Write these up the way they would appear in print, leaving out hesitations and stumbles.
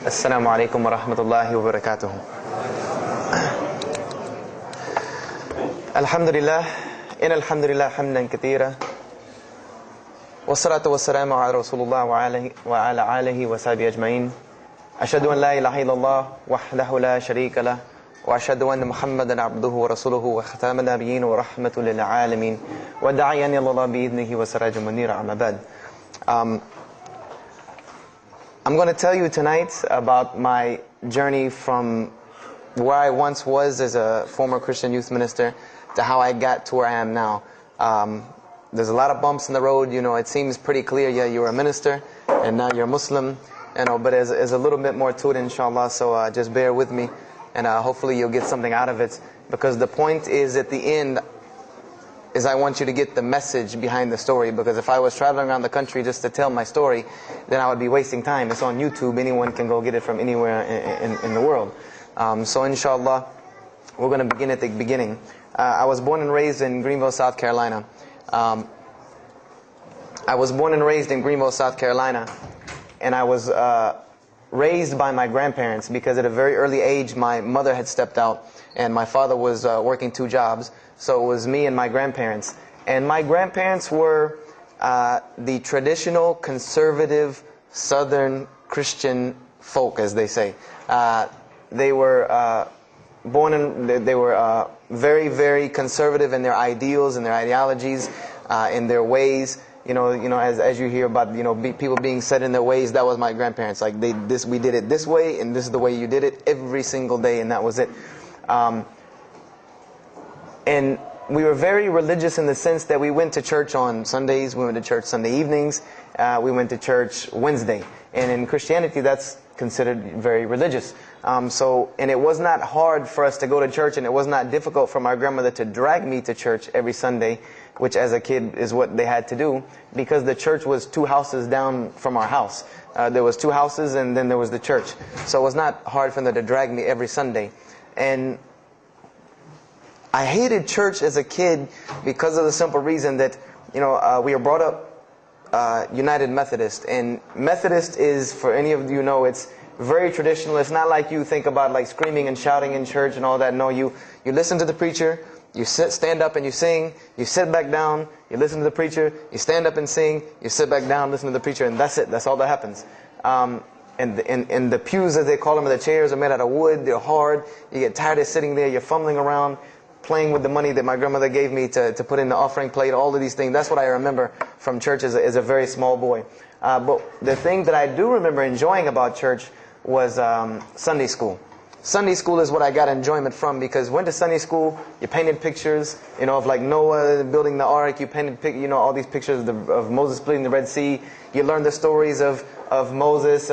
السلام عليكم ورحمة الله وبركاته. الحمد لله إن الحمد لله حمدا كثيرا والصلاة والسلام على رسول الله وعلى آله وصحبه أجمعين. أشهد أن لا إله إلا الله وحده لا شريك له وأشهد أن محمدا عبده ورسوله وختام النبيين ورحمة للعالمين وداعيا إلى الله بإذنه وسراجا منيرا. أما بعد. I'm going to tell you tonight about my journey from where I once was as a former Christian youth minister to how I got to where I am now. There's a lot of bumps in the road. You know, it seems pretty clear. Yeah, you're a minister and now you're a Muslim. You know, but there's a little bit more to it, inshallah. So just bear with me, and hopefully you'll get something out of it. Because the point is, at the end, is I want you to get the message behind the story. Because if I was traveling around the country just to tell my story, then I would be wasting time. It's on YouTube. Anyone can go get it from anywhere in the world. So inshallah, we're going to begin at the beginning. I was born and raised in Greenville, South Carolina. I was born and raised in Greenville, South Carolina. And I was raised by my grandparents because at a very early age, my mother had stepped out and my father was working 2 jobs. So it was me and my grandparents. And my grandparents were the traditional, conservative, Southern Christian folk, as they say. They were they were very, very conservative in their ideals and their ideologies, in their ways. You know, as you hear about, people being set in their ways, that was my grandparents. Like we did it this way, and this is the way you did it every single day, and that was it. And we were very religious in the sense that we went to church on Sundays, we went to church Sunday evenings, we went to church Wednesday. And in Christianity, that's considered very religious. And it was not hard for us to go to church, and it was not difficult for my grandmother to drag me to church every Sunday, which as a kid is what they had to do, because the church was 2 houses down from our house. There was 2 houses, and then there was the church. So it was not hard for them to drag me every Sunday. And I hated church as a kid because of the simple reason that, we were brought up United Methodist. And Methodist is, for any of you know, it's very traditional. It's not like you think about like screaming and shouting in church and all that. No, you listen to the preacher, you stand up and you sing, you sit back down, you listen to the preacher, you stand up and sing, you sit back down, listen to the preacher, and that's it. That's all that happens. And the pews, as they call them, the chairs are made out of wood. They're hard. You get tired of sitting there. You're fumbling around, playing with the money that my grandmother gave me to put in the offering plate, all of these things. That's what I remember from church as a very small boy. But the thing that I do remember enjoying about church was Sunday school. Sunday school is what I got enjoyment from, because went to Sunday school, you painted pictures, of like Noah building the ark. You painted, all these pictures of Moses splitting the Red Sea. You learned the stories of Moses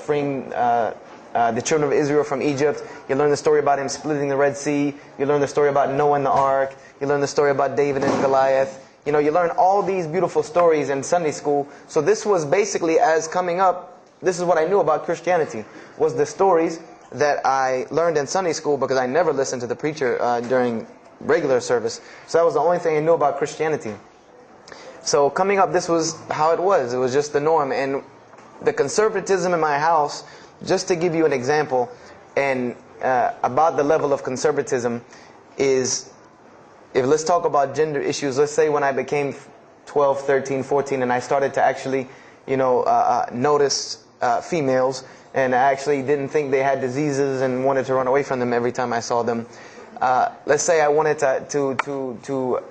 freeing the children of Israel from Egypt. You learn the story about him splitting the Red Sea. You learn the story about Noah and the ark. You learn the story about David and Goliath. You learn all these beautiful stories in Sunday school. So this was basically, as coming up, this is what I knew about Christianity, was the stories that I learned in Sunday school, because I never listened to the preacher during regular service. So that was the only thing I knew about Christianity. So coming up, this was how it was. It was just the norm. And the conservatism in my house, just to give you an example, and about the level of conservatism is, let's talk about gender issues. Let's say when I became 12, 13, 14, and I started to actually, notice females, and I actually didn't think they had diseases and wanted to run away from them every time I saw them. Let's say I wanted to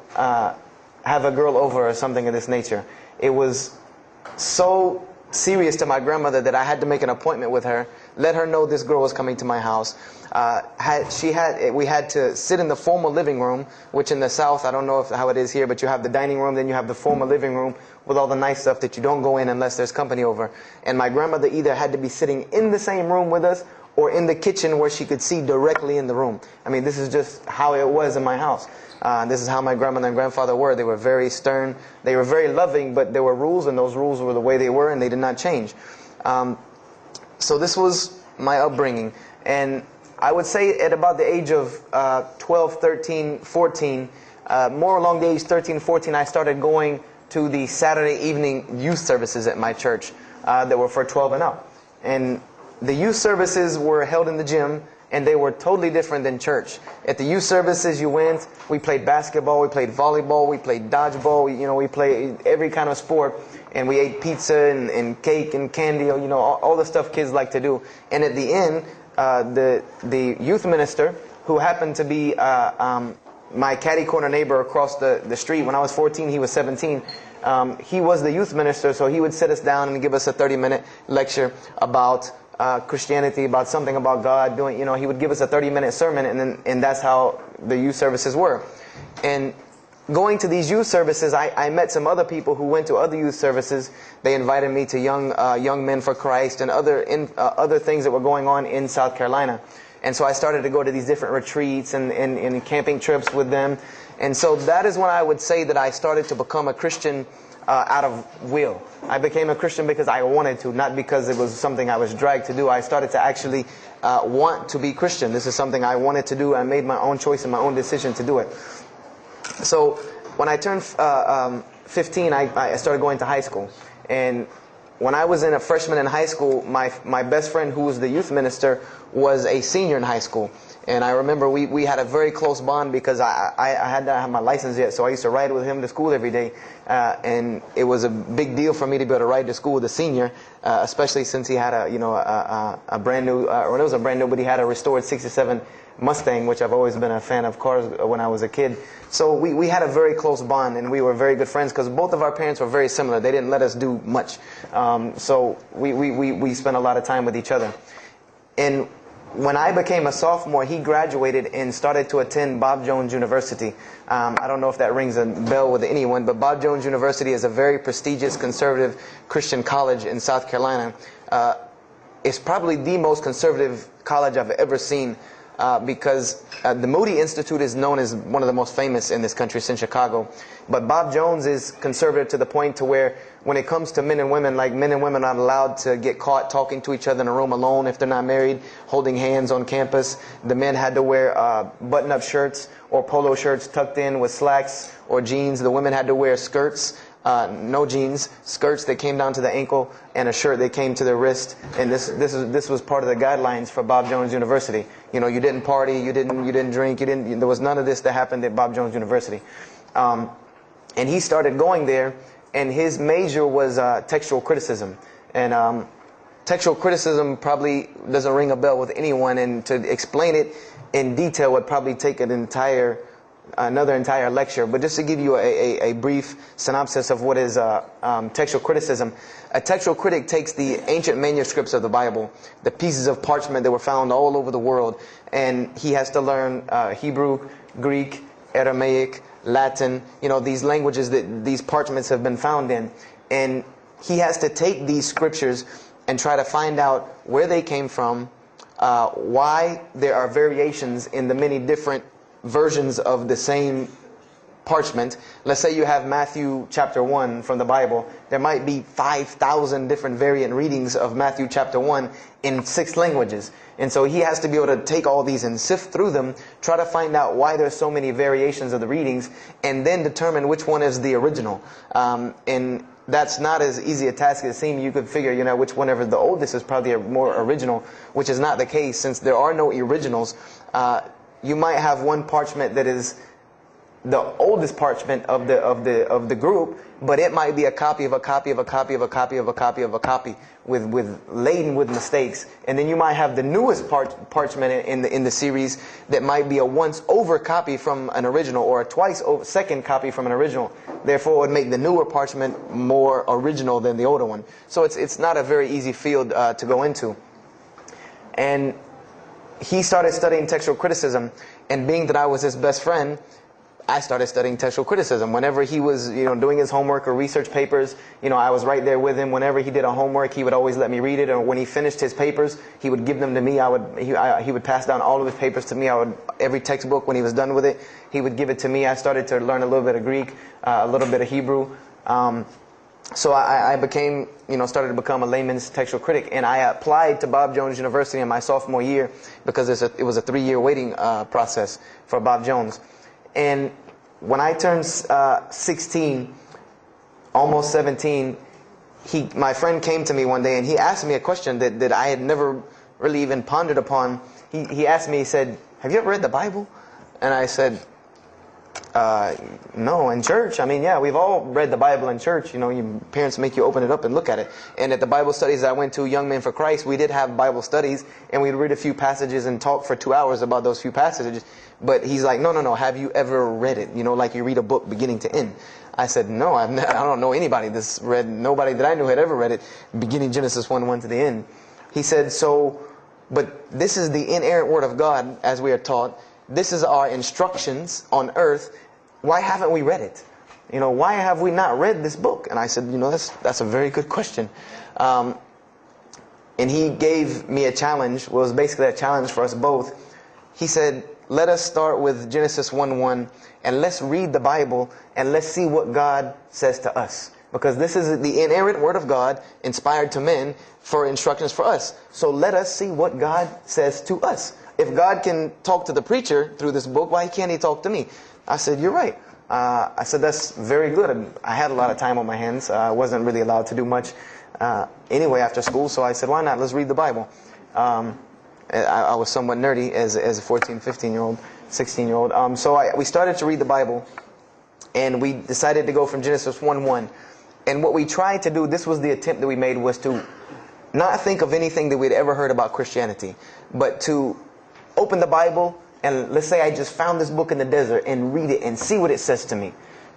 have a girl over or something of this nature. It was so serious to my grandmother that I had to make an appointment with her, let her know this girl was coming to my house. We had to sit in the formal living room, which in the South, I don't know how it is here, but you have the dining room, then you have the formal living room with all the nice stuff that you don't go in unless there's company over. And my grandmother either had to be sitting in the same room with us or in the kitchen where she could see directly in the room. I mean, this is just how it was in my house. This is how my grandmother and grandfather were. They were very stern. They were very loving, but there were rules, and those rules were the way they were, and they did not change. So this was my upbringing. And I would say at about the age of 12, 13, 14, more along the age 13, 14, I started going to the Saturday evening youth services at my church that were for 12 and up. And the youth services were held in the gym, and they were totally different than church. At the youth services, you went, we played basketball, we played volleyball, we played dodgeball, we played every kind of sport, and we ate pizza and cake and candy, all the stuff kids like to do. And at the end, the youth minister, who happened to be my catty corner neighbor across the street. When I was 14, he was 17. He was the youth minister, so he would sit us down and give us a 30-minute lecture about Christianity, about something about God. He would give us a 30-minute sermon, and that's how the youth services were. And going to these youth services, I met some other people who went to other youth services. They invited me to Young Men for Christ and other things that were going on in South Carolina. And so I started to go to these different retreats and camping trips with them. And so that is when I would say that I started to become a Christian out of will. I became a Christian because I wanted to, not because it was something I was dragged to do. I started to actually want to be Christian. This is something I wanted to do. I made my own choice and my own decision to do it. So when I turned 15, I started going to high school. And when I was a freshman in high school, my best friend, who was the youth minister, was a senior in high school. And I remember we had a very close bond because I had not had my license yet, so I used to ride with him to school every day. And it was a big deal for me to be able to ride to school with a senior, especially since he had a brand new, or it was a brand new, but he had a restored '67 Mustang, which I've always been a fan of cars when I was a kid. So we had a very close bond, and we were very good friends because both of our parents were very similar. They didn't let us do much. So we spent a lot of time with each other. And when I became a sophomore, he graduated and started to attend Bob Jones University. I don't know if that rings a bell with anyone, but Bob Jones University is a very prestigious conservative Christian college in South Carolina. It's probably the most conservative college I've ever seen. Because the Moody Institute is known as one of the most famous in this country. It's in Chicago. But Bob Jones is conservative to the point to where when it comes to men and women, like men and women are not allowed to get caught talking to each other in a room alone if they're not married, holding hands on campus. The men had to wear button-up shirts or polo shirts tucked in with slacks or jeans. The women had to wear skirts. No jeans, skirts that came down to the ankle, and a shirt that came to the wrist. And this was part of the guidelines for Bob Jones University. You didn't party, you didn't drink, there was none of this that happened at Bob Jones University. And he started going there, and his major was textual criticism. And textual criticism probably doesn't ring a bell with anyone, and to explain it in detail would probably take another entire lecture. But just to give you a brief synopsis of what is textual criticism. A textual critic takes the ancient manuscripts of the Bible, the pieces of parchment that were found all over the world, and he has to learn Hebrew, Greek, Aramaic, Latin, these languages that these parchments have been found in. And he has to take these scriptures and try to find out where they came from, why there are variations in the many different versions of the same parchment. Let's say you have Matthew chapter 1 from the Bible. There might be 5,000 different variant readings of Matthew chapter 1 in 6 languages. And so he has to be able to take all these and sift through them, try to find out why there's so many variations of the readings, and then determine which one is the original. And that's not as easy a task as it seems. You could figure, which whenever the oldest is probably more original, which is not the case since there are no originals. You might have one parchment that is the oldest parchment of the group, but it might be a copy of a copy of a copy of a copy of a copy of a copy laden with mistakes. And then you might have the newest parchment in the series that might be a once over copy from an original, or a twice over second copy from an original. Therefore, it would make the newer parchment more original than the older one. So it's not a very easy field to go into. And he started studying textual criticism, and being that I was his best friend, I started studying textual criticism. Whenever he was, doing his homework or research papers, I was right there with him. Whenever he did a homework, he would always let me read it. Or when he finished his papers, he would give them to me. He would pass down all of his papers to me. Every textbook, when he was done with it, he would give it to me. I started to learn a little bit of Greek, a little bit of Hebrew. So I became, started to become a layman's textual critic, and I applied to Bob Jones University in my sophomore year because it was a 3-year waiting process for Bob Jones. And when I turned 16, almost 17, my friend came to me one day and he asked me a question that I had never really even pondered upon. He asked me, he said, "Have you ever read the Bible?" And I said, no, in church. I mean, yeah, we've all read the Bible in church. You know, your parents make you open it up and look at it. And at the Bible studies that I went to, Young Men for Christ, we did have Bible studies, and we'd read a few passages and talk for 2 hours about those few passages. But he's like, no, have you ever read it? You know, like you read a book beginning to end. I said, no, I don't know anybody that's read, nobody that I knew had ever read it, beginning Genesis 1:1 to the end. He said, but this is the inerrant Word of God, as we are taught. This is our instructions on earth. Why haven't we read it? You know, why have we not read this book? And I said, you know, that's a very good question. And he gave me a challenge. Well, it was basically a challenge for us both. He said, let us start with Genesis 1:1 and let's read the Bible and let's see what God says to us. Because this is the inerrant Word of God, inspired to men, for instructions for us. So let us see what God says to us. If God can talk to the preacher through this book, why can't He talk to me? I said, you're right. I said, that's very good. I had a lot of time on my hands. I wasn't really allowed to do much anyway after school. So I said, why not? Let's read the Bible. I was somewhat nerdy as a 14, 15-year-old, 16-year-old. So we started to read the Bible. And we decided to go from Genesis 1:1. And what we tried to do, this was the attempt that we made, was to not think of anything that we'd ever heard about Christianity, but to open the Bible and let's say I just found this book in the desert and read it and see what it says to me.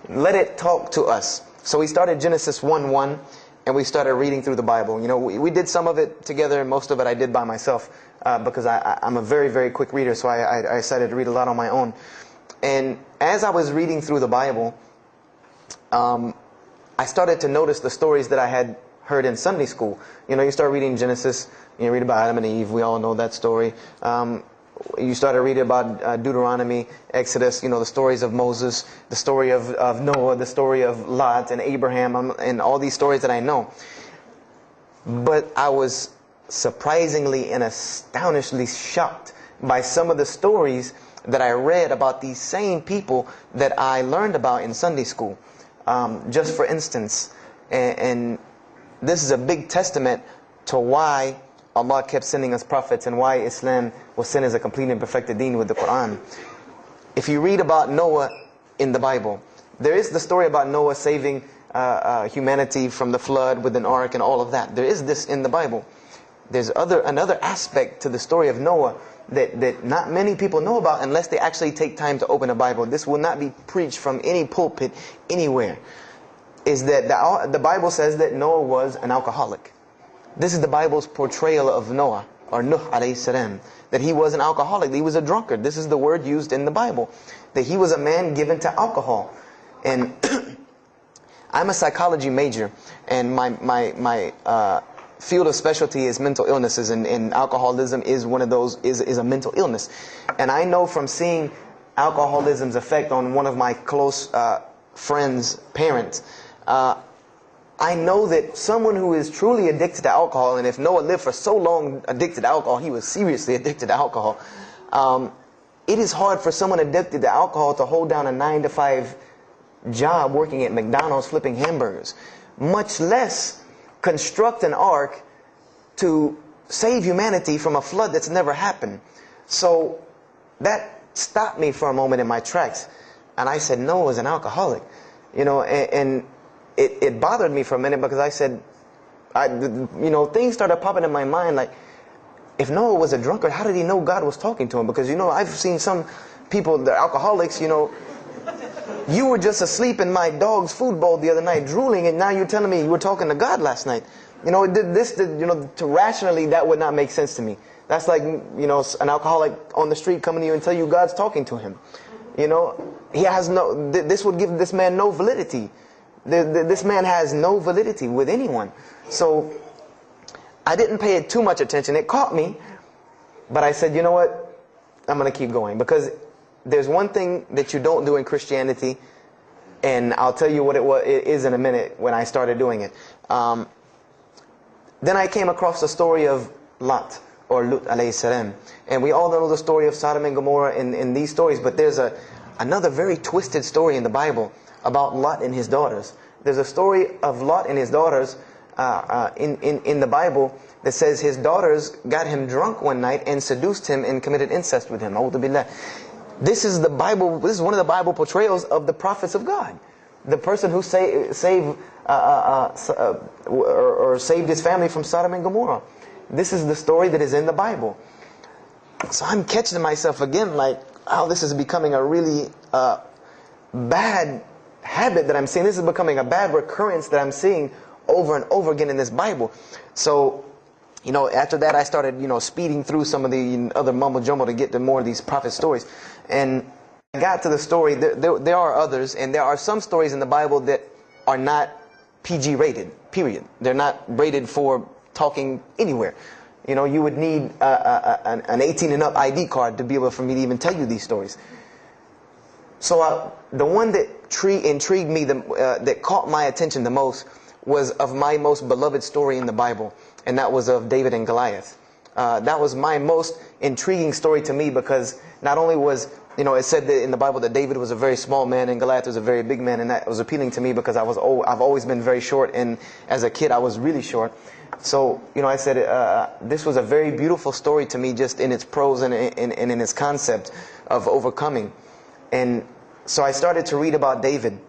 Let it talk to us. So we started Genesis 1:1 and we started reading through the Bible. You know, we did some of it together and most of it I did by myself because I'm a very, very quick reader, so I decided to read a lot on my own. And as I was reading through the Bible, I started to notice the stories that I had heard in Sunday school. You know, you start reading Genesis, you read about Adam and Eve, we all know that story. You started reading about Deuteronomy, Exodus, you know, the stories of Moses, the story of Noah, the story of Lot and Abraham, and all these stories that I know. But I was surprisingly and astonishingly shocked by some of the stories that I read about these same people that I learned about in Sunday school. Just for instance, and this is a big testament to why Allah kept sending us prophets and why Islam was sent as a complete and perfected deen with the Quran. If you read about Noah in the Bible, there is the story about Noah saving humanity from the flood with an ark and all of that. There is this in the Bible. There's another aspect to the story of Noah that not many people know about unless they actually take time to open a Bible. This will not be preached from any pulpit anywhere. Is that the Bible says that Noah was an alcoholic. This is the Bible's portrayal of Noah, or Nuh alayhi salam, that he was an alcoholic, he was a drunkard. This is the word used in the Bible, that he was a man given to alcohol. And I'm a psychology major, and my field of specialty is mental illnesses, and alcoholism is one of those, is a mental illness. And I know from seeing alcoholism's effect on one of my close friends' parents, I know that someone who is truly addicted to alcohol, and if Noah lived for so long addicted to alcohol, he was seriously addicted to alcohol. It is hard for someone addicted to alcohol to hold down a 9-to-5 job working at McDonald's flipping hamburgers, much less construct an ark to save humanity from a flood that's never happened. So that stopped me for a moment in my tracks, and I said, Noah was an alcoholic, you know, and it bothered me for a minute because I said, you know, things started popping in my mind like, if Noah was a drunkard, how did he know God was talking to him? Because, you know, I've seen some people, they're alcoholics, you know, you were just asleep in my dog's food bowl the other night drooling, and now you're telling me you were talking to God last night. You know, you know, to rationally, that would not make sense to me. That's like, you know, an alcoholic on the street coming to you and tell you God's talking to him. You know, he has no, this would give this man no validity. This man has no validity with anyone. So I didn't pay it too much attention. It caught me, but I said, you know what? I'm going to keep going, because there's one thing that you don't do in Christianity, and I'll tell you what it is in a minute when I started doing it. Then I came across the story of Lot, or Lut alayhi salam. And we all know the story of Sodom and Gomorrah in these stories, but there's another very twisted story in the Bible about Lot and his daughters. There's a story of Lot and his daughters in the Bible that says his daughters got him drunk one night and seduced him and committed incest with him. A'udhu billah. This is the Bible. This is one of the Bible portrayals of the prophets of God. The person who saved his family from Sodom and Gomorrah. This is the story that is in the Bible. So I'm catching myself again, like, oh, this is becoming a really bad habit that I'm seeing. This is becoming a bad recurrence that I'm seeing over and over again in this Bible. So, after that I started, speeding through some of the other mumbo jumbo to get to more of these prophet stories. And I got to the story, there are others, and there are some stories in the Bible that are not PG rated, period. They're not rated for talking anywhere. You would need an 18 and up ID card to be able for me to even tell you these stories. So the one that intrigued me, that caught my attention the most, was of my most beloved story in the Bible, and that was of David and Goliath. That was my most intriguing story to me, because not only was, it said that in the Bible that David was a very small man and Goliath was a very big man, and that was appealing to me because I've always been very short, and as a kid I was really short. So, I said this was a very beautiful story to me, just in its prose and in its concept of overcoming. And so I started to read about David.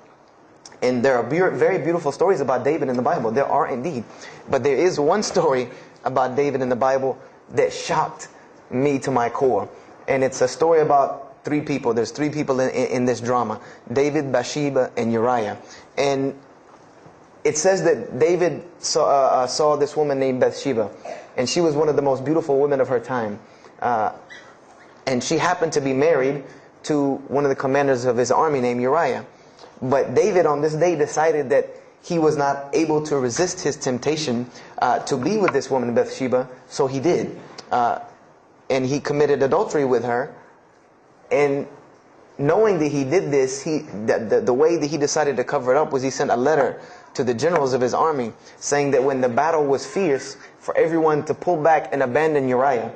And there are very beautiful stories about David in the Bible. There are indeed. But there is one story about David in the Bible that shocked me to my core. And it's a story about three people. There's three people in this drama: David, Bathsheba, and Uriah. And it says that David saw this woman named Bathsheba. And she was one of the most beautiful women of her time. And she happened to be married to one of the commanders of his army named Uriah. But David on this day decided that he was not able to resist his temptation to be with this woman Bathsheba, so he did. And he committed adultery with her. And knowing that he did this, the way that he decided to cover it up was he sent a letter to the generals of his army saying that when the battle was fierce, for everyone to pull back and abandon Uriah,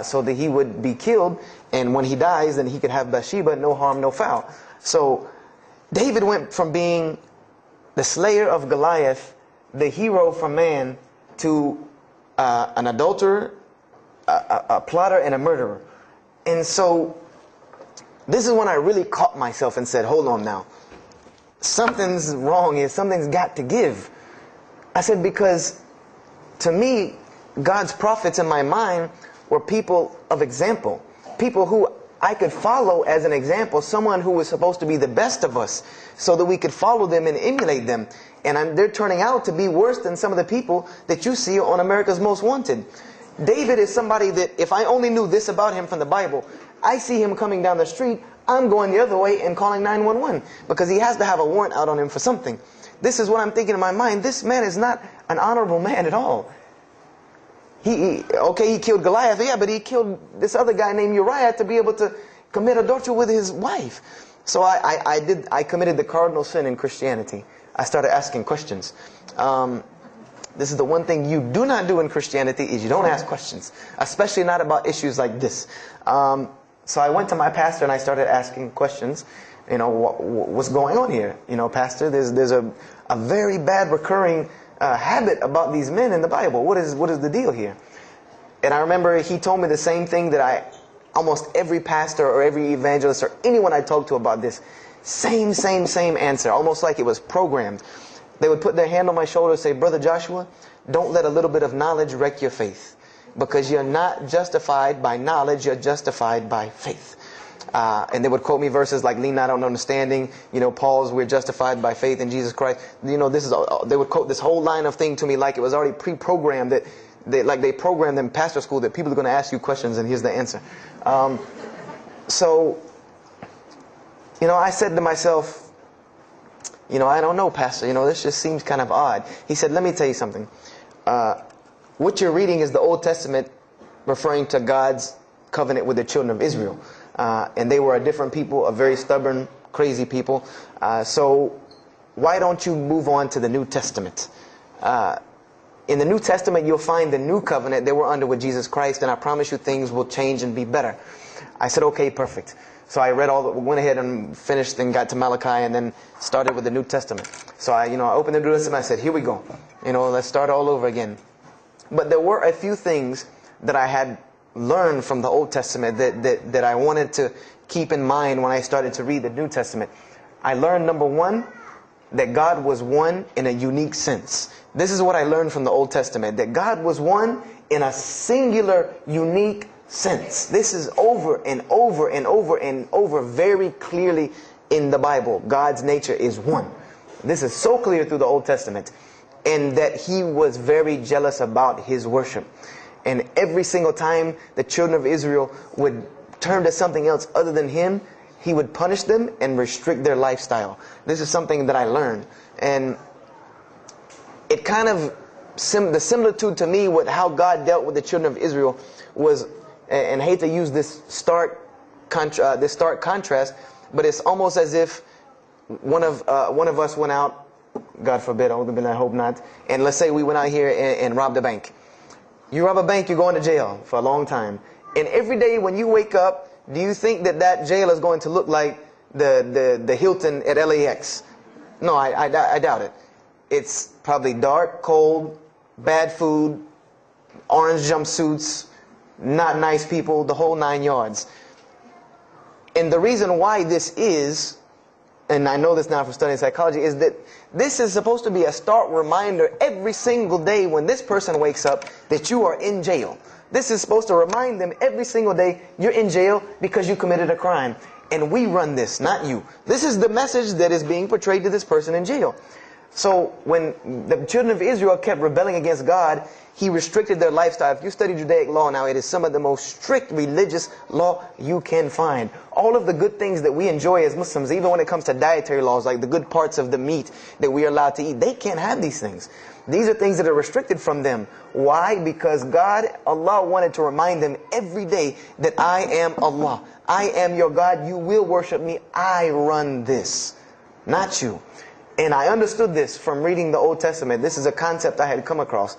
so that he would be killed, and when he dies, then he could have Bathsheba, no harm, no foul. So David went from being the slayer of Goliath, the hero from man, to an adulterer, a plotter, and a murderer. And so this is when I really caught myself and said, hold on now. Something's wrong here. Something's got to give. I said, because to me, God's prophets in my mind were people of example. People who I could follow as an example. Someone who was supposed to be the best of us, so that we could follow them and emulate them. And they're turning out to be worse than some of the people that you see on America's Most Wanted. David is somebody that, if I only knew this about him from the Bible, I see him coming down the street, I'm going the other way and calling 911, because he has to have a warrant out on him for something. This is what I'm thinking in my mind. This man is not an honorable man at all. He killed Goliath, yeah, but he killed this other guy named Uriah to be able to commit adultery with his wife. So I committed the cardinal sin in Christianity. I started asking questions. This is the one thing you do not do in Christianity, is you don't ask questions, especially not about issues like this. So I went to my pastor and I started asking questions. What's going on here? Pastor, there's a very bad recurring habit about these men in the Bible. What is the deal here? And I remember he told me the same thing that almost every pastor or every evangelist or anyone I talked to about this, same answer, almost like it was programmed. They would put their hand on my shoulder and say, Brother Joshua, don't let a little bit of knowledge wreck your faith, because you're not justified by knowledge, you're justified by faith. And they would quote me verses like, lean not on understanding, Paul's, we're justified by faith in Jesus Christ. They would quote this whole line of thing to me like it was already pre-programmed, that they programmed in pastor school that people are going to ask you questions and here's the answer. So I said to myself, I don't know, Pastor, this just seems kind of odd. He said, let me tell you something. What you're reading is the Old Testament referring to God's covenant with the children of Israel. And they were a different people, a very stubborn, crazy people. So why don't you move on to the New Testament? In the New Testament, you'll find the new covenant that we're under with Jesus Christ, and I promise you things will change and be better. I said, okay, perfect. So I went ahead and finished and got to Malachi and then started with the New Testament. So I opened the New Testament. I said, here we go. Let's start all over again. But there were a few things that I had learned from the Old Testament that I wanted to keep in mind when I started to read the New Testament. I learned, number one, that God was one in a unique sense. This is what I learned from the Old Testament, that God was one in a singular, unique sense. This is over and over and over and over very clearly in the Bible. God's nature is one. This is so clear through the Old Testament. And that He was very jealous about His worship. And every single time the children of Israel would turn to something else other than Him, He would punish them and restrict their lifestyle. This is something that I learned. And it kind of, the similitude to me with how God dealt with the children of Israel was, and I hate to use this stark contrast, but it's almost as if one of us went out, God forbid, I hope not, and let's say we went out here and robbed a bank. You rob a bank, you're going to jail for a long time. And every day when you wake up, do you think that jail is going to look like the Hilton at LAX? No, I doubt it. It's probably dark, cold, bad food, orange jumpsuits, not nice people, the whole 9 yards. And the reason why this is, and I know this now from studying psychology, is that this is supposed to be a stark reminder every single day when this person wakes up that you are in jail. This is supposed to remind them every single day you're in jail because you committed a crime. And we run this, not you. This is the message that is being portrayed to this person in jail. So when the children of Israel kept rebelling against God, He restricted their lifestyle. If you study Judaic law now, it is some of the most strict religious law you can find. All of the good things that we enjoy as Muslims, even when it comes to dietary laws, like the good parts of the meat that we are allowed to eat, they can't have these things. These are things that are restricted from them. Why? Because God, Allah, wanted to remind them every day that I am Allah. I am your God. You will worship me. I run this, not you. And I understood this from reading the Old Testament. This is a concept I had come across.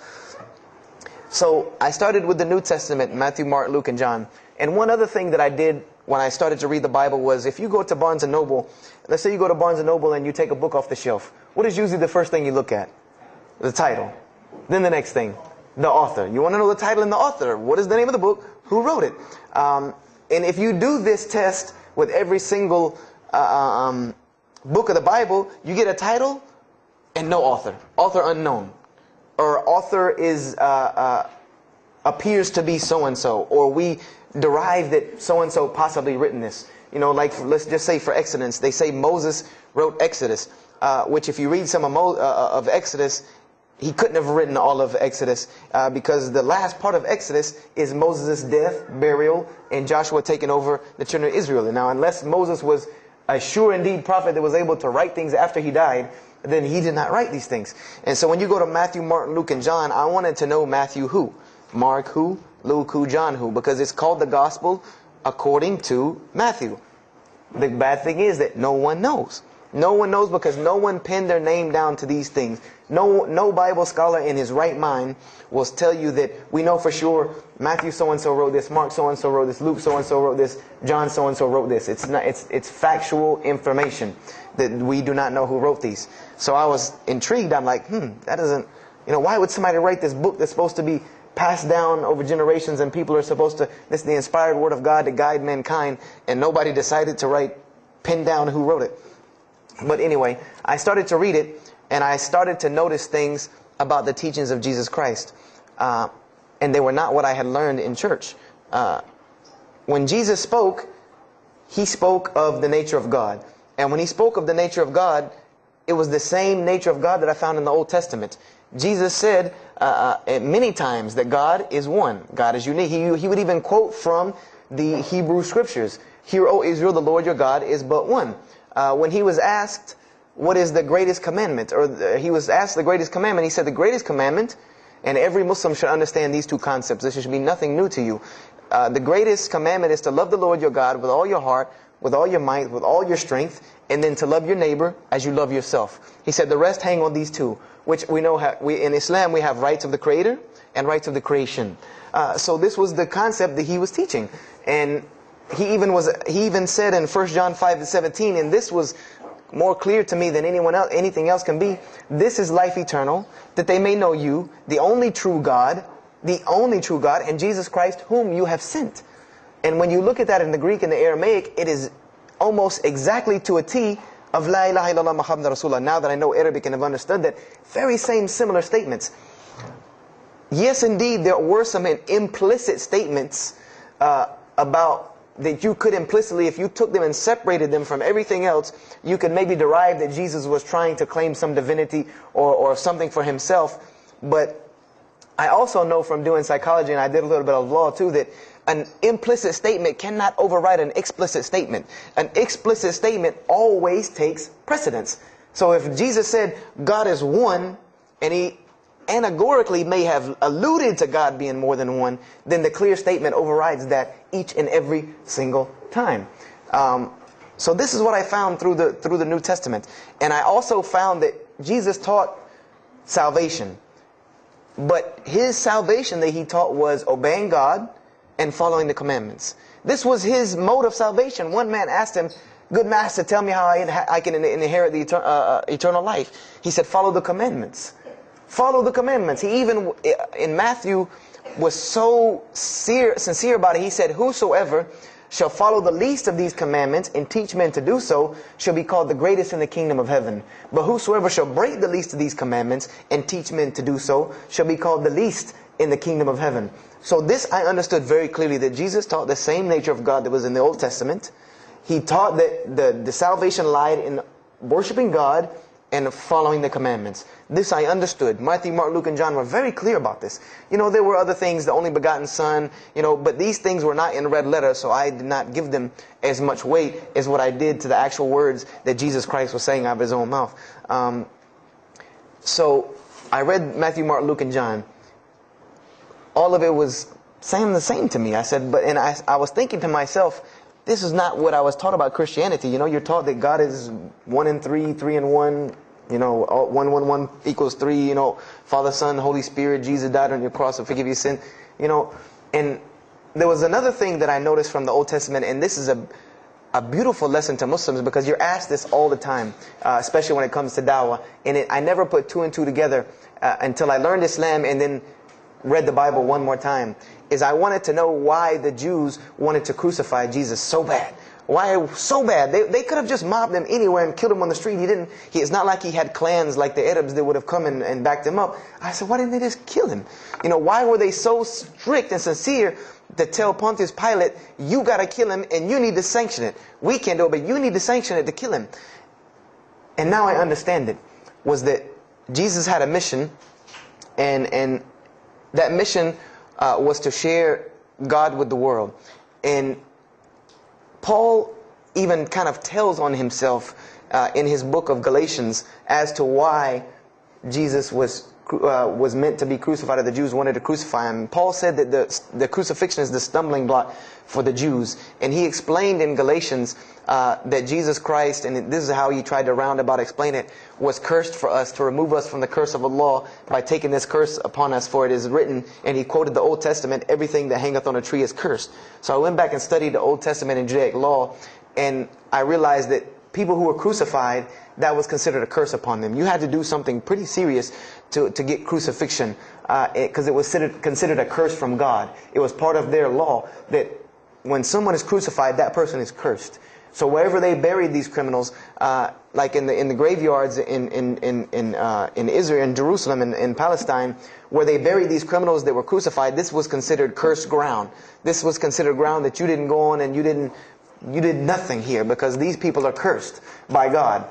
So I started with the New Testament, Matthew, Mark, Luke, and John. And one other thing that I did when I started to read the Bible was, if you go to Barnes & Noble, let's say you go to Barnes & Noble and you take a book off the shelf. What is usually the first thing you look at? The title. Then the next thing, the author. You want to know the title and the author. What is the name of the book? Who wrote it? And if you do this test with every single book of the Bible, you get a title and no author. Author unknown. Or author is appears to be so-and-so. Or we derive that so-and-so possibly written this. Like let's just say for Exodus, they say Moses wrote Exodus. Which if you read some of Exodus, he couldn't have written all of Exodus because the last part of Exodus is Moses' death, burial, and Joshua taking over the children of Israel. And now, unless Moses was a sure indeed prophet that was able to write things after he died, then he did not write these things. And so when you go to Matthew, Mark, Luke, and John, I wanted to know Matthew who, Mark who, Luke who, John who, because it's called the Gospel according to Matthew. The bad thing is that no one knows. No one knows because no one penned their name down to these things. No Bible scholar in his right mind will tell you that we know for sure Matthew so-and-so wrote this, Mark so-and-so wrote this, Luke so-and-so wrote this, John so-and-so wrote this. It's factual information that we do not know who wrote these. So I was intrigued. I'm like, that doesn't, why would somebody write this book that's supposed to be passed down over generations and people are supposed to, this is the inspired word of God to guide mankind, and nobody decided to pin down who wrote it. But anyway, I started to read it, and I started to notice things about the teachings of Jesus Christ. And they were not what I had learned in church. When Jesus spoke, He spoke of the nature of God. And when He spoke of the nature of God, it was the same nature of God that I found in the Old Testament. Jesus said many times that God is one. God is unique. He would even quote from the Hebrew Scriptures. Hear, O Israel, the Lord your God is but one. When He was asked, what is the greatest commandment? Or He was asked the greatest commandment. He said the greatest commandment, and every Muslim should understand these two concepts. This should be nothing new to you. The greatest commandment is to love the Lord your God with all your heart, with all your might, with all your strength, and then to love your neighbor as you love yourself. He said the rest hang on these two, which we know in Islam we have rights of the Creator and rights of the creation. So this was the concept that He was teaching. And he even said in 1 John 5:17, and this was more clear to me than anything else can be. This is life eternal, that they may know you, the only true God, and Jesus Christ, whom you have sent. And when you look at that in the Greek and the Aramaic, it is almost exactly to a T of La ilaha illallah Muhammad Rasulullah. Now that I know Arabic and have understood that, very same similar statements. Yes, indeed, there were some implicit statements about that you could implicitly, if you took them and separated them from everything else, you could maybe derive that Jesus was trying to claim some divinity or something for himself. But I also know from doing psychology, and I did a little bit of law too, that an implicit statement cannot override an explicit statement. An explicit statement always takes precedence. So if Jesus said God is one, and he allegorically may have alluded to God being more than one, then the clear statement overrides that each and every single time. So this is what I found through the New Testament. And I also found that Jesus taught salvation. But his salvation that he taught was obeying God and following the commandments. This was his mode of salvation. One man asked him, "Good master, tell me how I can inherit the eternal life." He said, "Follow the commandments." Follow the commandments. He even, in Matthew, was so sincere about it. He said, "Whosoever shall follow the least of these commandments and teach men to do so shall be called the greatest in the kingdom of heaven. But whosoever shall break the least of these commandments and teach men to do so shall be called the least in the kingdom of heaven." So this I understood very clearly, that Jesus taught the same nature of God that was in the Old Testament. He taught that the salvation lied in worshiping God and following the commandments. This I understood. Matthew, Mark, Luke, and John were very clear about this. You know, there were other things, the only begotten Son, you know, but these things were not in red letter, so I did not give them as much weight as what I did to the actual words that Jesus Christ was saying out of his own mouth. So I read Matthew, Mark, Luke, and John. All of it was saying the same to me. I said, and I was thinking to myself, this is not what I was taught about Christianity. You know, you're taught that God is 1 in 3, 3 in 1. You know, 1, 1, 1 equals 3. You know, Father, Son, Holy Spirit. Jesus died on your cross to forgive your sin. You know, and there was another thing that I noticed from the Old Testament, and this is a beautiful lesson to Muslims, because you're asked this all the time, especially when it comes to dawah. And I never put 2 and 2 together until I learned Islam and then read the Bible one more time. Is I wanted to know why the Jews wanted to crucify Jesus so bad. Why so bad? They could have just mobbed him anywhere and killed him on the street. It's not like he had clans like the Arabs that would have come and backed him up. I said, why didn't they just kill him? You know, why were they so strict and sincere to tell Pontius Pilate, you got to kill him and you need to sanction it? We can't do it, but you need to sanction it to kill him. And now I understand it. Was that Jesus had a mission, and that mission was to share God with the world. And Paul even kind of tells on himself in his book of Galatians as to why Jesus was meant to be crucified, or the Jews wanted to crucify him. Paul said that the crucifixion is the stumbling block for the Jews. And he explained in Galatians that Jesus Christ, and this is how he tried to roundabout explain it, was cursed for us, to remove us from the curse of Allah by taking this curse upon us. For it is written, and he quoted the Old Testament, everything that hangeth on a tree is cursed. So I went back and studied the Old Testament and Judaic law, and I realized that people who were crucified, that was considered a curse upon them. You had to do something pretty serious to get crucifixion, because it was considered a curse from God. It was part of their law that when someone is crucified, that person is cursed. So wherever they buried these criminals, like in the graveyards in Israel, in Jerusalem, in Palestine, where they buried these criminals that were crucified, this was considered cursed ground. This was considered ground that you didn't go on, and you did nothing here, because these people are cursed by God.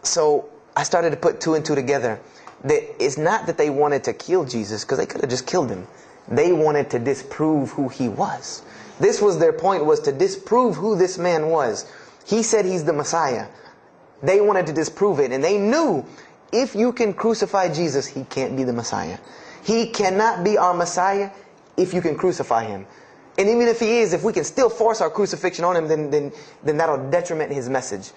So I started to put 2 and 2 together. That it's not that they wanted to kill Jesus, because they could have just killed him. They wanted to disprove who he was. This was their point, was to disprove who this man was. He said he's the Messiah. They wanted to disprove it. And they knew, if you can crucify Jesus, he can't be the Messiah. He cannot be our Messiah if you can crucify him. And even if he is, if we can still force our crucifixion on him, then that'll detriment his message.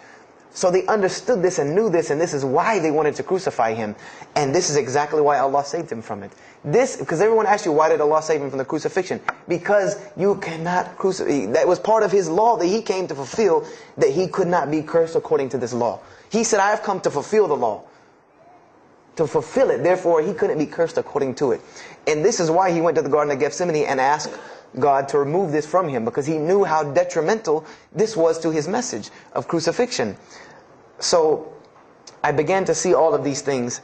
So they understood this and knew this, and this is why they wanted to crucify him. And this is exactly why Allah saved him from it. Because everyone asks you, why did Allah save him from the crucifixion? Because you cannot crucify. That was part of his law that he came to fulfill, that he could not be cursed according to this law. He said, I have come to fulfill the law. To fulfill it. Therefore, he couldn't be cursed according to it. And this is why he went to the Garden of Gethsemane and asked God to remove this from him, because he knew how detrimental this was to his message of crucifixion. So I began to see all of these things.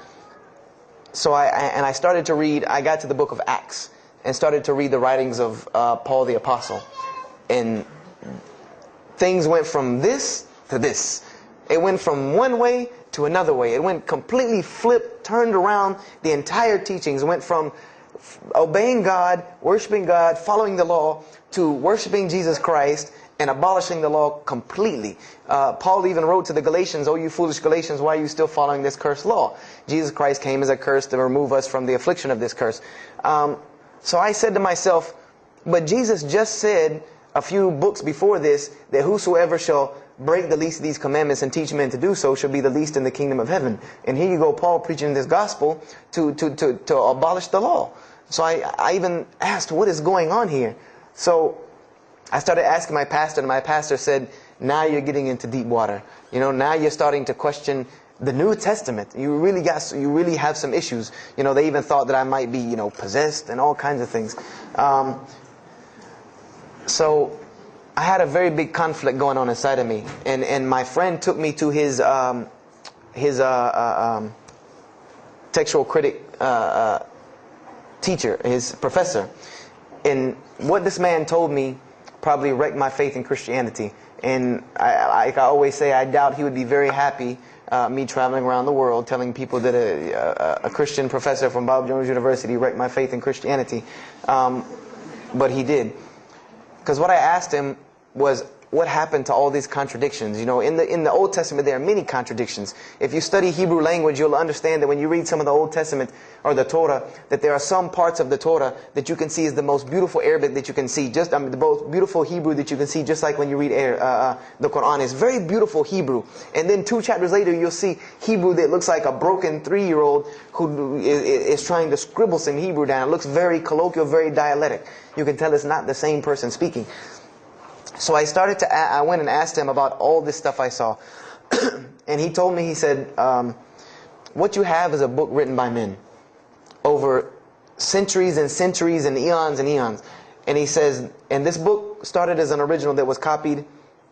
So I started to read. I got to the book of Acts and started to read the writings of Paul the Apostle. And things went from this to this. It went from one way to another way. It went completely flipped, turned around. The entire teachings went from obeying God, worshiping God, following the law, to worshiping Jesus Christ and abolishing the law completely. Paul even wrote to the Galatians, "Oh, you foolish Galatians, why are you still following this cursed law?" Jesus Christ came as a curse to remove us from the affliction of this curse. So I said to myself, but Jesus just said a few books before this that whosoever shall break the least of these commandments and teach men to do so shall be the least in the kingdom of heaven. And here you go, Paul preaching this gospel to abolish the law. So I even asked, what is going on here? So I started asking my pastor, and my pastor said, now you're getting into deep water. You know, now you're starting to question the New Testament. You really have some issues. You know, they even thought that I might be, you know, possessed and all kinds of things. So I had a very big conflict going on inside of me, and my friend took me to his textual critic teacher, his professor. And what this man told me probably wrecked my faith in Christianity. And I always say, I doubt he would be very happy me traveling around the world telling people that a Christian professor from Bob Jones University wrecked my faith in Christianity. But he did. Because what I asked him was, what happened to all these contradictions? You know, in the Old Testament there are many contradictions. If you study Hebrew language, you'll understand that when you read some of the Old Testament or the Torah, that there are some parts of the Torah that you can see is the most beautiful Arabic that you can see, the most beautiful Hebrew that you can see, just like when you read the Quran. It's very beautiful Hebrew. And then 2 chapters later, you'll see Hebrew that looks like a broken 3-year-old who is trying to scribble some Hebrew down. It looks very colloquial, very dialectic. You can tell it's not the same person speaking. So I went and asked him about all this stuff I saw. And he told me, he said, what you have is a book written by men over centuries and centuries and eons and eons. And he says, and this book started as an original that was copied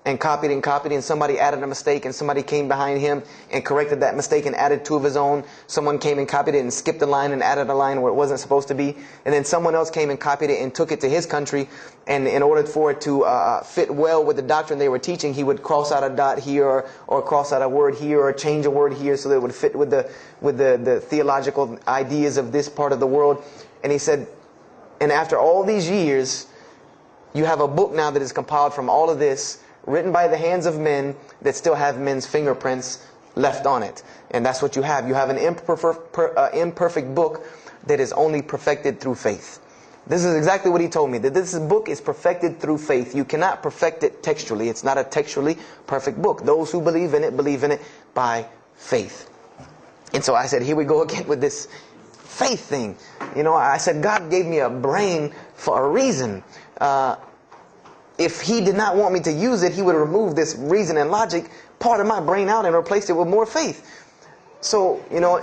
and copied and copied, and somebody added a mistake, and somebody came behind him and corrected that mistake and added 2 of his own. Someone came and copied it and skipped a line and added a line where it wasn't supposed to be. And then someone else came and copied it and took it to his country, and in order for it to fit well with the doctrine they were teaching, he would cross out a dot here or cross out a word here or change a word here so that it would fit with the theological ideas of this part of the world. And he said, and after all these years, you have a book now that is compiled from all of this, written by the hands of men that still have men's fingerprints left on it. And that's what you have. You have an imperfect book that is only perfected through faith. This is exactly what he told me, that this book is perfected through faith. You cannot perfect it textually. It's not a textually perfect book. Those who believe in it by faith. And so I said, here we go again with this faith thing. You know, I said, God gave me a brain for a reason. If he did not want me to use it, he would remove this reason and logic part of my brain out and replace it with more faith. So, you know,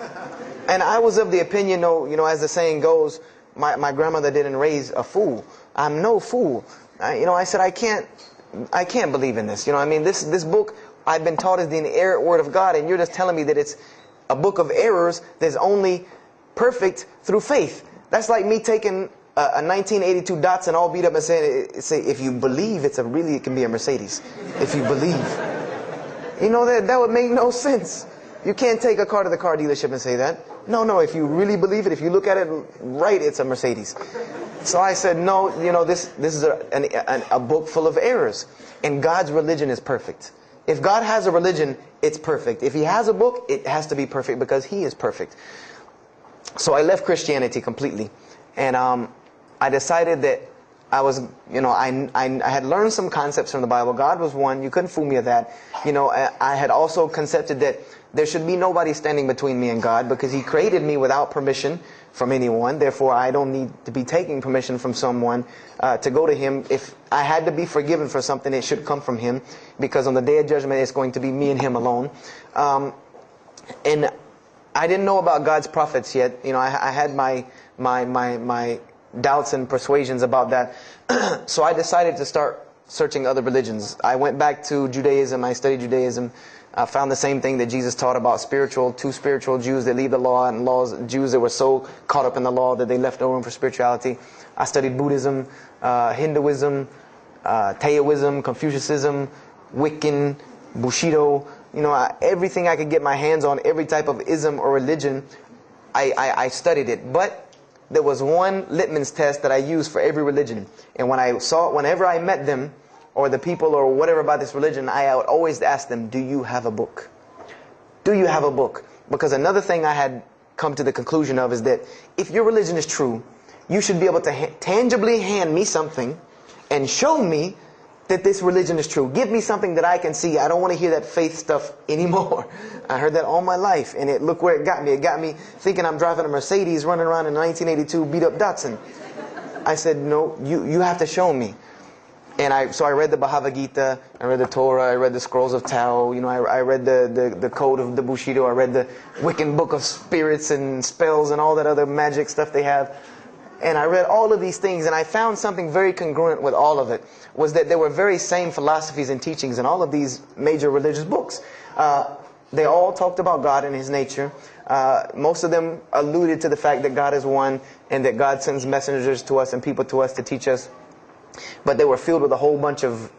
and I was of the opinion, you know, as the saying goes, my grandmother didn't raise a fool. I'm no fool. You know, I said, I can't believe in this. You know, I mean, this book I've been taught is the inerrant word of God, and you're just telling me that it's a book of errors that's only perfect through faith. That's like me taking a 1982 Datsun all beat up and say, if you believe, it can be a Mercedes. If you believe. You know, that would make no sense. You can't take a car to the car dealership and say that. No, if you really believe it, if you look at it right, it's a Mercedes. So I said, no, you know, this is a book full of errors. And God's religion is perfect. If God has a religion, it's perfect. If he has a book, it has to be perfect because he is perfect. So I left Christianity completely. And I decided that I was, I had learned some concepts from the Bible. God was one. You couldn't fool me with that. I had also concepted that there should be nobody standing between me and God, because He created me without permission from anyone. Therefore, I don't need to be taking permission from someone to go to Him. If I had to be forgiven for something, it should come from Him, because on the day of judgment, it's going to be me and Him alone. And I didn't know about God's prophets yet. I had my doubts and persuasions about that. So I decided to start searching other religions. I went back to Judaism. I studied Judaism. I found the same thing that Jesus taught about two spiritual Jews that leave the law, and Jews that were so caught up in the law that they left no room for spirituality. I studied Buddhism, Hinduism, Taoism, Confucianism, Wiccan, Bushido. Everything I could get my hands on, every type of ism or religion, I studied it. But there was one litmus test that I used for every religion. And whenever I met them, or the people or whatever about this religion, I would always ask them, do you have a book? Do you have a book? Because another thing I had come to the conclusion of is that if your religion is true, you should be able to tangibly hand me something and show me that this religion is true. Give me something that I can see. I don't want to hear that faith stuff anymore. I heard that all my life, and look where it got me. It got me thinking I'm driving a Mercedes running around in a 1982 beat-up Datsun. I said, no, you have to show me. And so I read the Bhagavad Gita, I read the Torah, I read the Scrolls of Tao, I read the Code of the Bushido, I read the Wiccan Book of Spirits and Spells and all that other magic stuff they have. And I read all of these things, and I found something very congruent with all of it, was that there were very same philosophies and teachings in all of these major religious books. They all talked about God and His nature. Most of them alluded to the fact that God is one, and that God sends messengers to us and people to us to teach us. But they were filled with a whole bunch of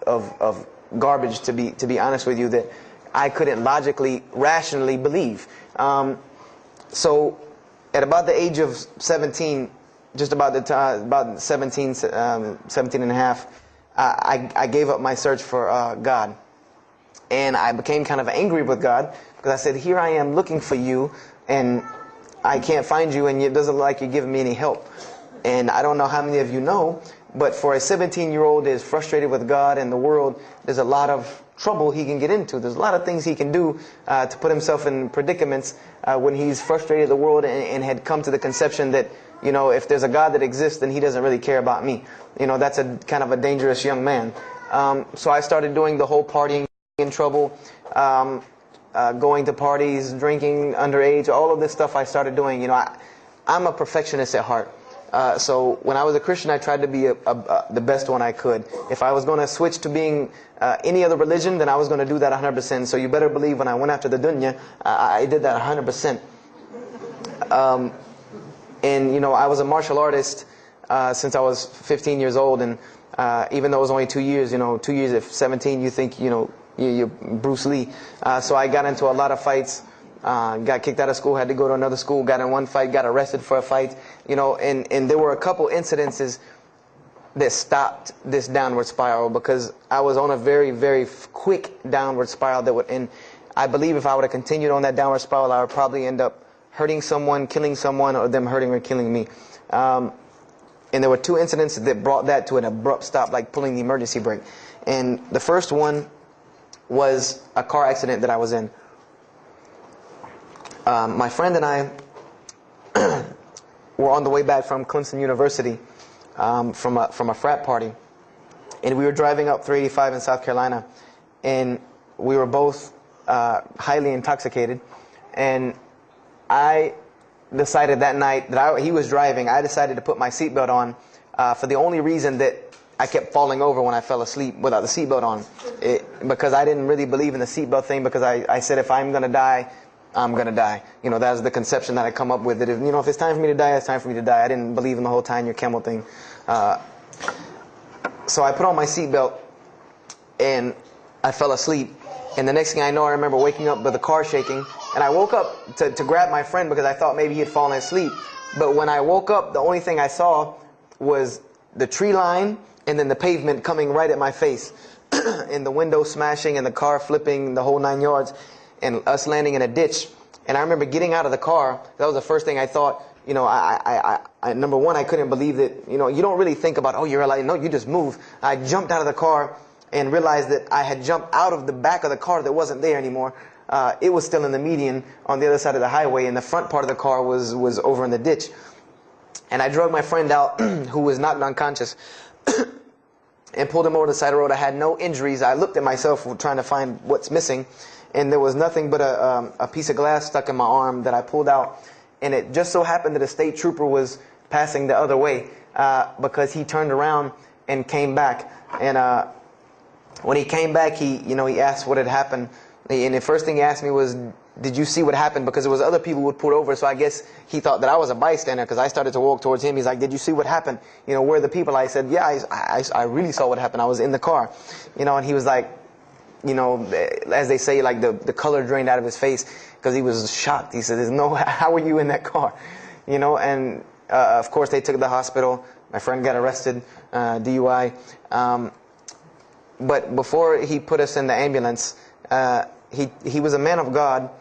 garbage, to be honest with you, that I couldn't logically, rationally believe. So at about the age of 17, just about the time, about 17 and a half, I gave up my search for God. And I became kind of angry with God, because I said, here I am looking for you, and I can't find you, and it doesn't look like you're giving me any help. And I don't know how many of you know, but for a 17-year-old that is frustrated with God and the world, there's a lot of trouble he can get into. There's a lot of things he can do to put himself in predicaments when he's frustrated with the world and had come to the conception that, if there's a God that exists, then He doesn't really care about me. That's a kind of a dangerous young man. So I started doing the whole partying in trouble, going to parties, drinking underage, all of this stuff I started doing. I'm a perfectionist at heart. So when I was a Christian, I tried to be the best one I could. If I was going to switch to being any other religion, then I was going to do that 100%. So you better believe when I went after the dunya, I did that 100%. And I was a martial artist since I was 15 years old. And even though it was only 2 years, 2 years at 17, you think, you're Bruce Lee. So I got into a lot of fights. Got kicked out of school, had to go to another school, got in one fight, got arrested for a fight, and there were a couple incidences that stopped this downward spiral, because I was on a very, very quick downward spiral and I believe if I would have continued on that downward spiral, I would probably end up hurting someone, killing someone, or them hurting or killing me. And there were two incidents that brought that to an abrupt stop, like pulling the emergency brake. And the first one was a car accident that I was in. My friend and I were on the way back from Clemson University from a frat party, and we were driving up 385 in South Carolina, and we were both highly intoxicated. And I decided that night that he was driving, I decided to put my seatbelt on for the only reason that I kept falling over when I fell asleep without the seatbelt on, because I didn't really believe in the seatbelt thing, because I said if I'm going to die, I'm going to die. That was the conception that I come up with, that if it's time for me to die, it's time for me to die. I didn't believe in the whole tying your camel thing. So I put on my seatbelt, and I fell asleep. And the next thing I know, I remember waking up with the car shaking. And I woke up to grab my friend, because I thought maybe he had fallen asleep. But when I woke up, the only thing I saw was the tree line and then the pavement coming right at my face. And the window smashing and the car flipping, the whole 9 yards. And us landing in a ditch. And I remember getting out of the car. That was the first thing I thought. you know, number one, I couldn't believe that, you know, you don't really think about, oh, you're alive. No, you just move. I jumped out of the car and realized that I had jumped out of the back of the car that wasn't there anymore. It was still in the median on the other side of the highway, and the front part of the car was over in the ditch. And I drug my friend out, who was knocked unconscious, and pulled him over to the side of the road. I had no injuries. I looked at myself trying to find what's missing, and there was nothing but a piece of glass stuck in my arm that I pulled out. And it just so happened that a state trooper was passing the other way, because he turned around and came back. And when he came back, he asked what had happened. And the first thing he asked me was, did you see what happened? Because there was other people who would pull over, so I guess he thought that I was a bystander, because I started to walk towards him. He's like, did you see what happened? You know, where are the people? I said, yeah, I really saw what happened. I was in the car. You know, and he was like, you know, as they say, like the color drained out of his face, because he was shocked. He said, how were you in that car? You know, and of course they took to the hospital. My friend got arrested, DUI. But before he put us in the ambulance, he was a man of God,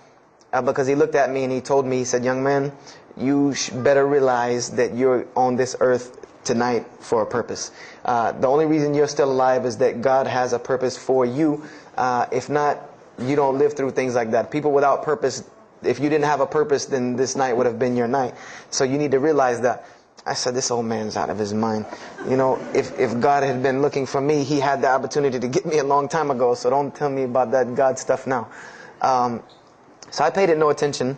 because he looked at me and he told me, he said, young man, you better realize that you're on this earth tonight for a purpose. The only reason you're still alive is that God has a purpose for you. If not, you don't live through things like that. People without purpose, if you didn't have a purpose, then this night would have been your night. So you need to realize that. I said, this old man's out of his mind. You know, if God had been looking for me, he had the opportunity to get me a long time ago. So don't tell me about that God stuff now. So I paid it no attention.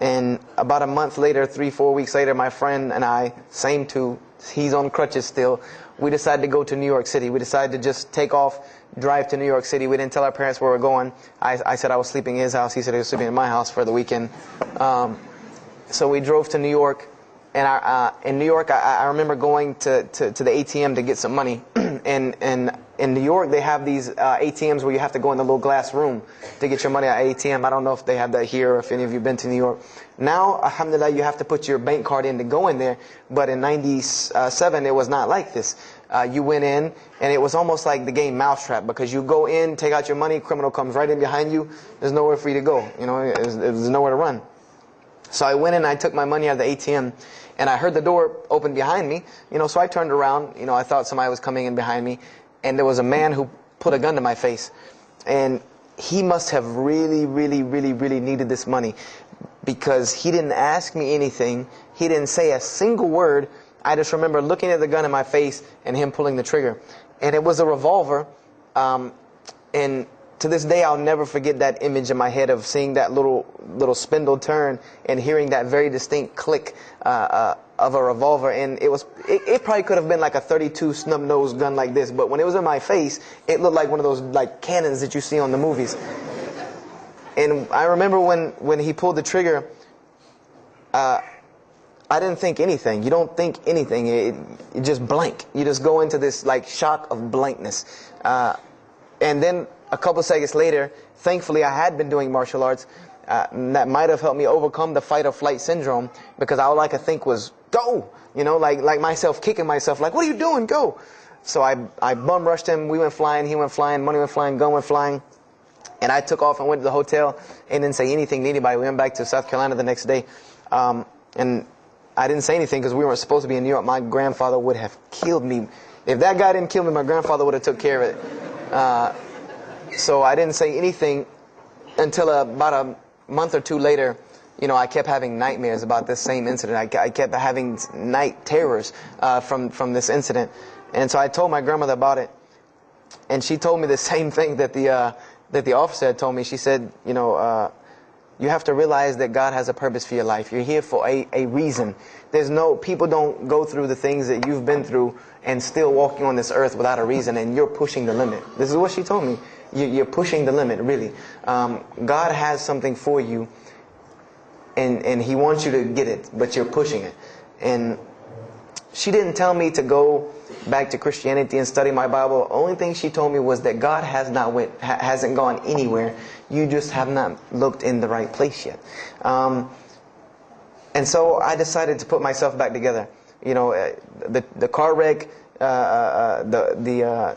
And about a month later, 3-4 weeks later, my friend and I, same two, he's on crutches still, we decided to go to New York City. We decided to just take off, drive to New York City. We didn't tell our parents where we were going. I said I was sleeping in his house. He said he was sleeping in my house for the weekend. So we drove to New York. And in New York, I remember going to the ATM to get some money. And in New York, they have these ATMs where you have to go in the little glass room to get your money at ATM. I don't know if they have that here or if any of you have been to New York. Now, alhamdulillah, you have to put your bank card in to go in there. But in 97, it was not like this. You went in, and it was almost like the game Mousetrap, because you go in, take out your money, criminal comes right in behind you. There's nowhere for you to go. You know, there's nowhere to run. So I went in, I took my money out of the ATM, and I heard the door open behind me. You know, so I turned around. You know, I thought somebody was coming in behind me, and there was a man who put a gun to my face. And he must have really, really, really, really needed this money, because he didn't ask me anything. He didn't say a single word. I just remember looking at the gun in my face and him pulling the trigger. And it was a revolver. And to this day, I'll never forget that image in my head of seeing that little spindle turn and hearing that very distinct click of a revolver. And it probably could have been like a 32 snub-nosed gun like this, but when it was in my face, it looked like one of those like cannons that you see on the movies. And I remember when he pulled the trigger, I didn't think anything. You don't think anything. It just blank. You just go into this like shock of blankness. And then a couple seconds later, thankfully I had been doing martial arts. That might have helped me overcome the fight or flight syndrome, because all I could think was, go! You know, like myself kicking myself, like, what are you doing? Go! So I bum rushed him. We went flying. He went flying. Money went flying. Gun went flying. And I took off and went to the hotel and didn't say anything to anybody. We went back to South Carolina the next day. And I didn't say anything because we weren't supposed to be in New York. My grandfather would have killed me. If that guy didn't kill me, my grandfather would have took care of it. So I didn't say anything until about a month or two later. You know, I kept having nightmares about this same incident. I kept having night terrors from this incident. And so I told my grandmother about it. And she told me the same thing that the officer had told me. She said, you know, you have to realize that God has a purpose for your life. You're here for a reason. People don't go through the things that you've been through and still walking on this earth without a reason, and you're pushing the limit. This is what she told me. You're pushing the limit, really. God has something for you, and He wants you to get it, but you're pushing it. And she didn't tell me to go back to Christianity and study my Bible. The only thing she told me was that God hasn't gone anywhere. You just have not looked in the right place yet. And so I decided to put myself back together. You know, the car wreck, the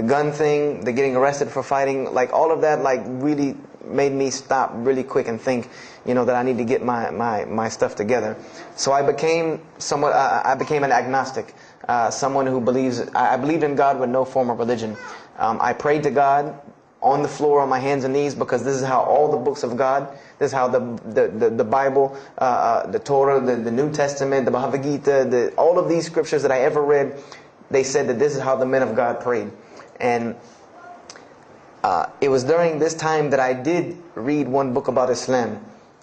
gun thing, the getting arrested for fighting, like all of that, like really made me stop really quick and think, that I need to get my stuff together. So I became an agnostic, someone who I believed in God with no form of religion. I prayed to God on the floor on my hands and knees, because this is how all the books of God, this is how the Bible, the Torah, the New Testament, the Bhagavad Gita, all of these scriptures that I ever read, they said that this is how the men of God prayed. And it was during this time that I did read one book about Islam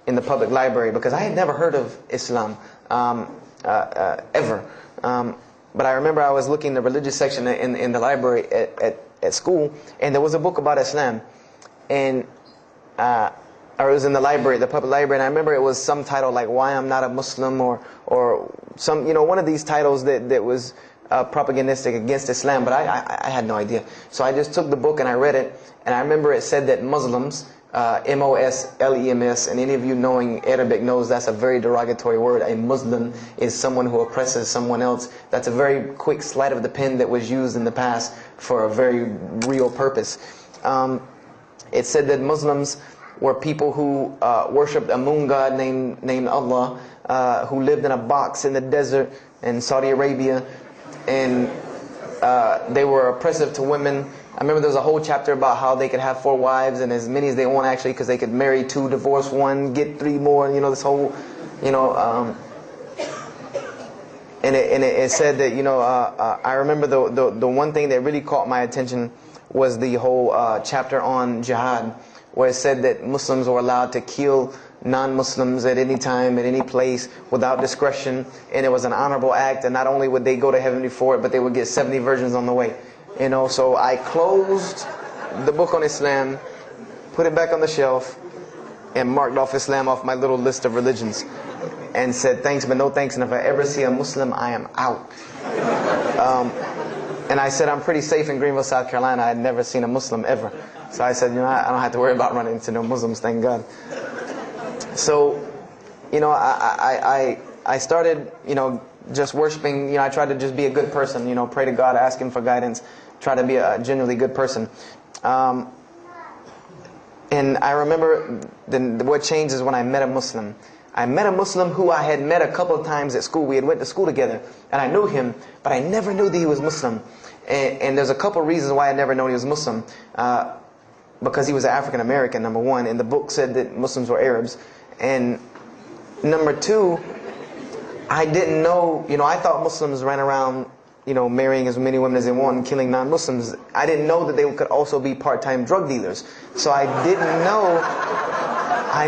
in the public library, because I had never heard of Islam ever. But I remember I was looking in the religious section in the library at school, and there was a book about Islam, and or it was in the library, the public library, and I remember it was some title like "Why I'm Not a Muslim," or some, one of these titles that was propagandistic against Islam, but I had no idea. So I just took the book and I read it, and I remember it said that Muslims, Moslems, and any of you knowing Arabic knows that's a very derogatory word. A Muslim is someone who oppresses someone else. That's a very quick sleight of the pen that was used in the past for a very real purpose. It said that Muslims were people who worshipped a moon god named Allah, who lived in a box in the desert in Saudi Arabia, and they were oppressive to women. I remember there was a whole chapter about how they could have 4 wives and as many as they want, actually, because they could marry 2, divorce 1, get 3 more. This whole, and it said that I remember the one thing that really caught my attention was the whole chapter on jihad, where it said that Muslims were allowed to kill non-Muslims at any time, at any place, without discretion, and it was an honorable act, and not only would they go to heaven for it, but they would get 70 virgins on the way. So I closed the book on Islam, put it back on the shelf, and marked off Islam off my little list of religions, and said thanks but no thanks, and if I ever see a Muslim, I am out. And I said I'm pretty safe in Greenville, South Carolina. I had never seen a Muslim ever. So I said, I don't have to worry about running into no Muslims, thank God. So, I started, just worshiping. I tried to just be a good person, pray to God, ask Him for guidance, try to be a genuinely good person. And I remember what changed is when I met a Muslim. I met a Muslim who I had met a couple of times at school. We had went to school together, and I knew him, but I never knew that he was Muslim. And there's a couple of reasons why I never known he was Muslim. Because he was African American, number one, and the book said that Muslims were Arabs. And number two, I didn't know, I thought Muslims ran around, marrying as many women as they want and killing non-Muslims. I didn't know that they could also be part-time drug dealers. So I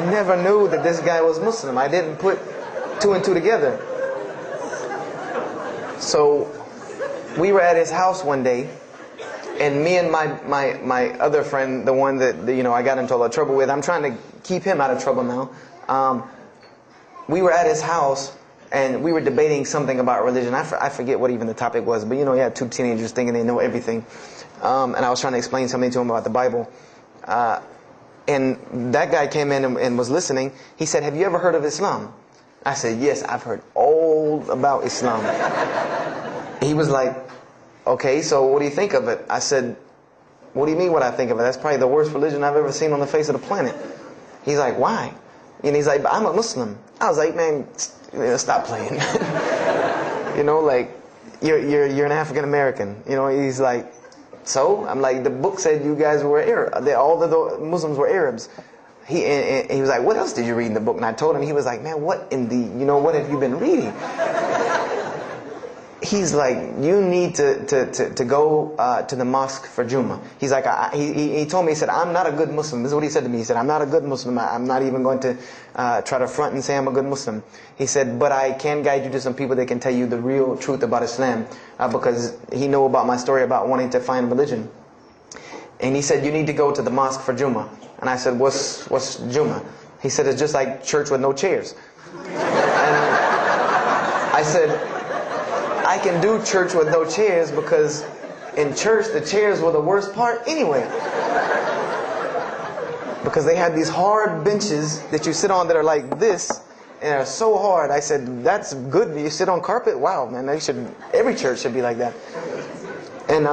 never knew that this guy was Muslim. I didn't put 2 and 2 together. So we were at his house one day, and me and my other friend, the one that I got into a lot of trouble with, I'm trying to keep him out of trouble now. We were at his house, and we were debating something about religion. I forget what even the topic was, but you had 2 teenagers thinking they know everything. And I was trying to explain something to him about the Bible. And that guy came in and was listening. He said, "Have you ever heard of Islam?" I said, "Yes, I've heard all about Islam." He was like, "Okay, so what do you think of it?" I said, "What do you mean what I think of it? That's probably the worst religion I've ever seen on the face of the planet." He's like, "Why?" And he's like, "I'm a Muslim." I was like, "Man, stop playing." You're an African American. He's like, "So?" I'm like, "The book said you guys were Arab. All the Muslims were Arabs." He was like, "What else did you read in the book?" And I told him. He was like, "Man, what in the, what have you been reading?" He's like, "You need to go to the mosque for Jummah." He's like, he told me, he said, "I'm not a good Muslim." This is what he said to me. He said, "I'm not a good Muslim. I'm not even going to try to front and say I'm a good Muslim." He said, "But I can guide you to some people that can tell you the real truth about Islam," because he knew about my story about wanting to find religion. And he said, "You need to go to the mosque for Jummah." And I said, What's Jummah?" He said, "It's just like church with no chairs." And I said, "I can do church with no chairs because in church the chairs were the worst part anyway." Because they had these hard benches that you sit on that are like this, and they're so hard. I said, "That's good. You sit on carpet? Wow, man, every church should be like that." And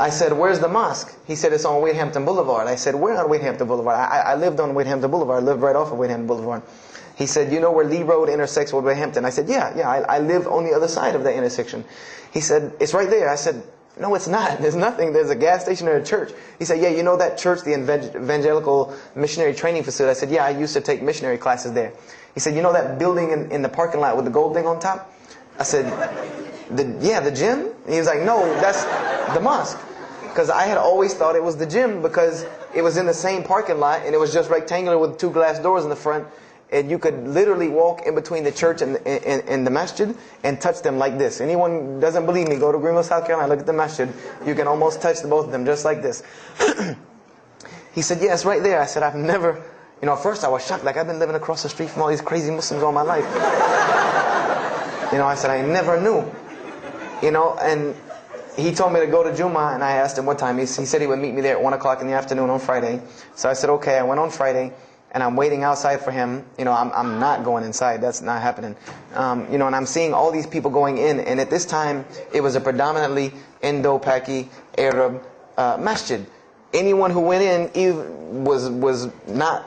I said, where's the mosque? He said, it's on Wadehampton Boulevard. I said, where on Wadehampton Boulevard? I lived on Wadehampton Boulevard. I lived right off of Wadehampton Boulevard. He said, you know where Lee Road intersects with Wadehampton? I said, yeah, I live on the other side of that intersection. He said, it's right there. I said, no, it's not. There's nothing. There's a gas station or a church. He said, yeah, you know that church, the Evangelical Missionary Training Facility? I said, yeah, I used to take missionary classes there. He said, you know that building in the parking lot with the gold thing on top? I said, yeah, the gym? And he was like, no, that's the mosque. Because I had always thought it was the gym because it was in the same parking lot and it was just rectangular with 2 glass doors in the front. And you could literally walk in between the church and the masjid and touch them like this. Anyone doesn't believe me, go to Greenville, South Carolina, look at the masjid. You can almost touch both of them just like this. He said, yeah, it's right there. I said, I've never, at first I was shocked. Like, I've been living across the street from all these crazy Muslims all my life. I said, I never knew. And he told me to go to Jummah, and I asked him what time. He said he would meet me there at 1 o'clock in the afternoon on Friday. So I said, okay. I went on Friday. And I'm waiting outside for him. I'm not going inside. That's not happening. And I'm seeing all these people going in. And at this time, it was a predominantly Indo-Paki Arab masjid. Anyone who went in was not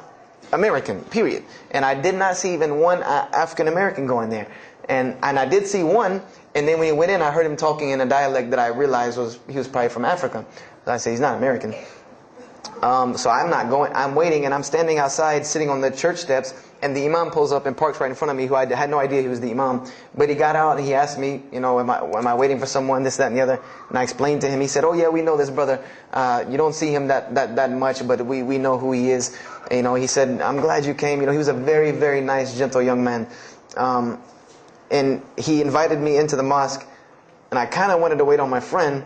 American, period. And I did not see even one African American going there. And I did see one. And then when he went in, I heard him talking in a dialect that I realized he was probably from Africa. So I said, he's not American. So I'm not going, I'm waiting, and I'm standing outside sitting on the church steps, and the imam pulls up and parks right in front of me, who I had no idea he was the imam. But he got out and he asked me, am I waiting for someone, this, that, and the other? And I explained to him. He said, oh yeah, we know this brother. You don't see him that much, but we know who he is. He said, I'm glad you came. He was a very, very nice, gentle young man. And he invited me into the mosque, and I kind of wanted to wait on my friend,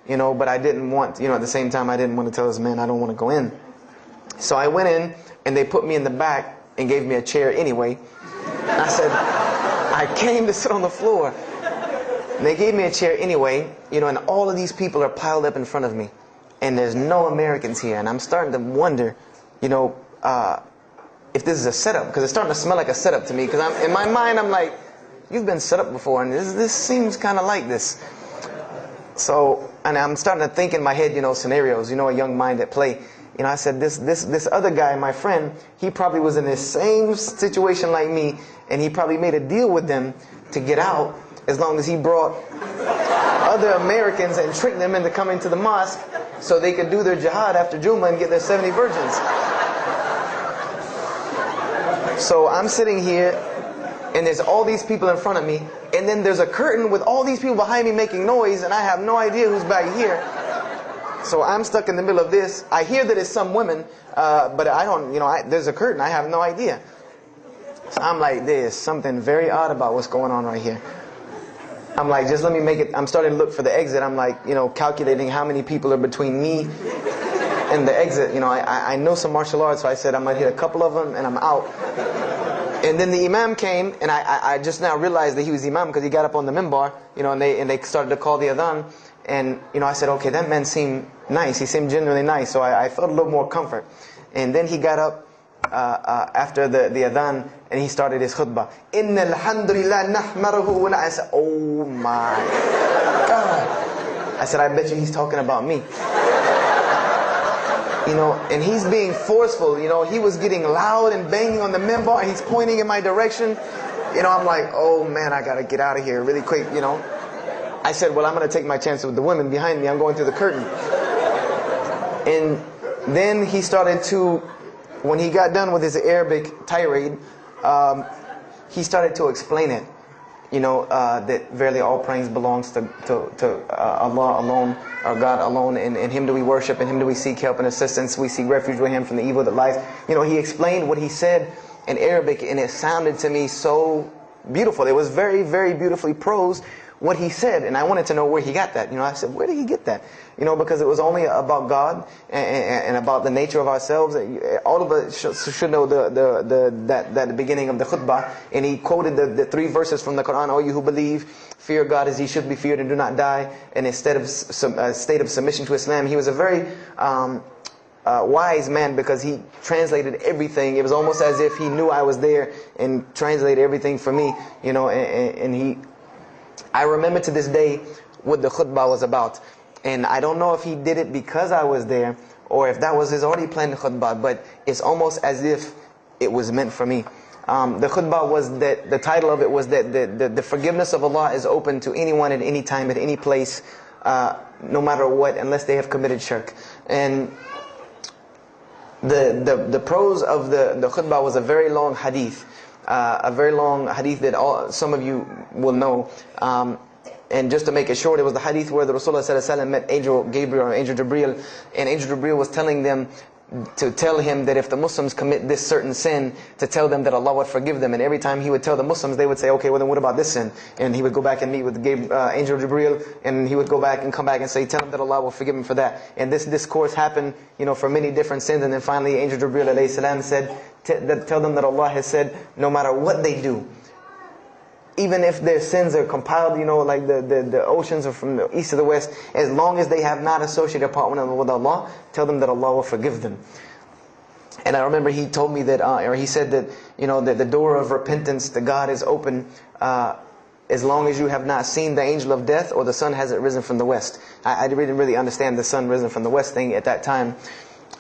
but I didn't want, at the same time, I didn't want to tell this man I don't want to go in. So I went in, and they put me in the back and gave me a chair anyway. And I said, I came to sit on the floor. And they gave me a chair anyway, and all of these people are piled up in front of me. And there's no Americans here. And I'm starting to wonder, if this is a setup, because it's starting to smell like a setup to me. Because in my mind, I'm like, you've been set up before, and this seems kind of like this. So, and I'm starting to think in my head, scenarios, a young mind at play. I said, this other guy, my friend, he probably was in the same situation like me, and he probably made a deal with them to get out as long as he brought other Americans and tricked them into coming to the mosque so they could do their jihad after Jummah and get their 70 virgins. So I'm sitting here, and there's all these people in front of me, and then there's a curtain with all these people behind me making noise, and I have no idea who's back here. So I'm stuck in the middle of this. I hear that it's some women, but I don't, there's a curtain. I have no idea. So I'm like, there's something very odd about what's going on right here. I'm like, just let me make it. I'm starting to look for the exit. I'm like, calculating how many people are between me and the exit. I know some martial arts, so I said I'm going to hit a couple of them, and I'm out. And then the imam came, and I just now realized that he was the imam because he got up on the minbar, and they started to call the adhan. And, I said, okay, that man seemed nice. He seemed genuinely nice. So I felt a little more comfort. And then he got up after the adhan, and he started his khutbah. Inna alhamdulillah nahmaruhu wa I said, oh my God. I said, I bet you he's talking about me. And he's being forceful. He was getting loud and banging on the minbar, and he's pointing in my direction. I'm like, oh man, I got to get out of here really quick, I said, well, I'm going to take my chances with the women behind me. I'm going through the curtain. And then he started to, when he got done with his Arabic tirade, he started to explain it. That verily all praise belongs to Allah alone, or God alone. In Him do we worship, in Him do we seek help and assistance. We seek refuge with Him from the evil that lies. He explained what he said in Arabic, and it sounded to me so beautiful. It was very, very beautifully prosed, what he said, and I wanted to know where he got that. I said, where did he get that? Because it was only about God and about the nature of ourselves. All of us should know that the beginning of the khutbah, and he quoted the 3 verses from the Quran. O you who believe, fear God as He should be feared and do not die. And instead of a state of submission to Islam, he was a very wise man because he translated everything. It was almost as if he knew I was there and translated everything for me. And he. I remember to this day what the khutbah was about. And I don't know if he did it because I was there, or if that was his already planned khutbah, but it's almost as if it was meant for me. The khutbah was that, the title of it was that the forgiveness of Allah is open to anyone at any time, at any place, no matter what, unless they have committed shirk. And the prose of the khutbah was a very long hadith. A very long hadith that some of you will know. And just to make it short, it was the hadith where the Rasulullah ﷺ met Angel Gabriel or Angel Jibreel, and Angel Jibreel was telling them to tell him that if the Muslims commit this certain sin, to tell them that Allah would forgive them. And every time he would tell the Muslims, they would say, okay, well then what about this sin? And he would go back and meet with Angel Jibreel, and he would go back and come back and say, tell them that Allah will forgive him for that. And this discourse happened, for many different sins. And then finally Angel Jibreel alayhi salam said, tell them that Allah has said, no matter what they do, even if their sins are compiled, like the oceans are from the east to the west, as long as they have not associated a partner with Allah, tell them that Allah will forgive them. And I remember he told me that, or he said that, that the door of repentance to God is open as long as you have not seen the angel of death or the sun hasn't risen from the west. I didn't really understand the sun risen from the west thing at that time.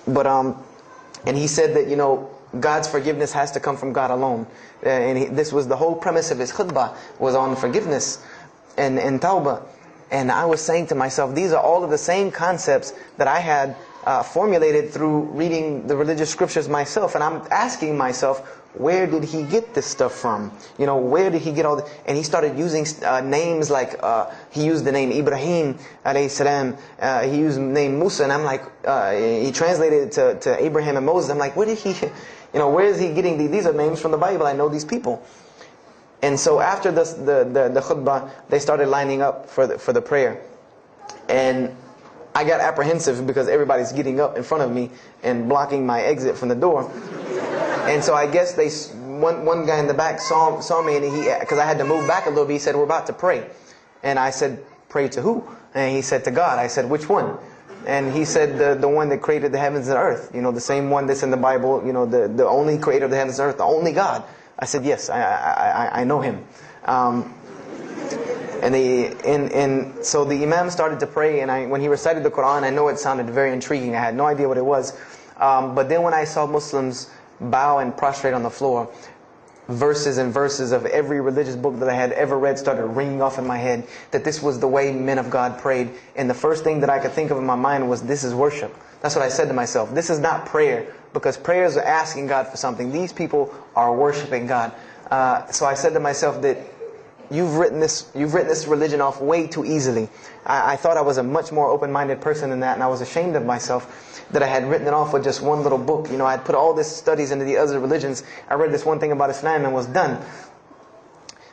But, and he said that, God's forgiveness has to come from God alone. And this was the whole premise of his khutbah, was on forgiveness and tawbah. And I was saying to myself, these are all of the same concepts that I had formulated through reading the religious scriptures myself. And I'm asking myself, where did he get this stuff from? Where did he get all this? And he started using names like, he used the name Ibrahim alayhi salam, he used the name Musa, and I'm like, he translated it to Abraham and Moses. I'm like, where did he, where is he getting these? These are names from the Bible, I know these people. And so after the khutbah, they started lining up for the prayer. And I got apprehensive because everybody's getting up in front of me and blocking my exit from the door. And so I guess one guy in the back saw me, and because I had to move back a little bit, he said, we're about to pray. And I said, pray to who? And he said, to God. I said, which one? And he said, the one that created the heavens and earth. The same one that's in the Bible, the only creator of the heavens and earth, the only God. I said, yes, I know him. And so the Imam started to pray, and when he recited the Quran, I know it sounded very intriguing. I had no idea what it was. But then when I saw Muslims bow and prostrate on the floor, verses and verses of every religious book that I had ever read started ringing off in my head, that this was the way men of God prayed. And the first thing that I could think of in my mind was, this is worship. That's what I said to myself. This is not prayer, because prayers are asking God for something. These people are worshiping God. So I said to myself that you've written this religion off way too easily. I thought I was a much more open-minded person than that, and I was ashamed of myself that I had written it off with just one little book. I had put all this studies into the other religions. I read this one thing about Islam and was done.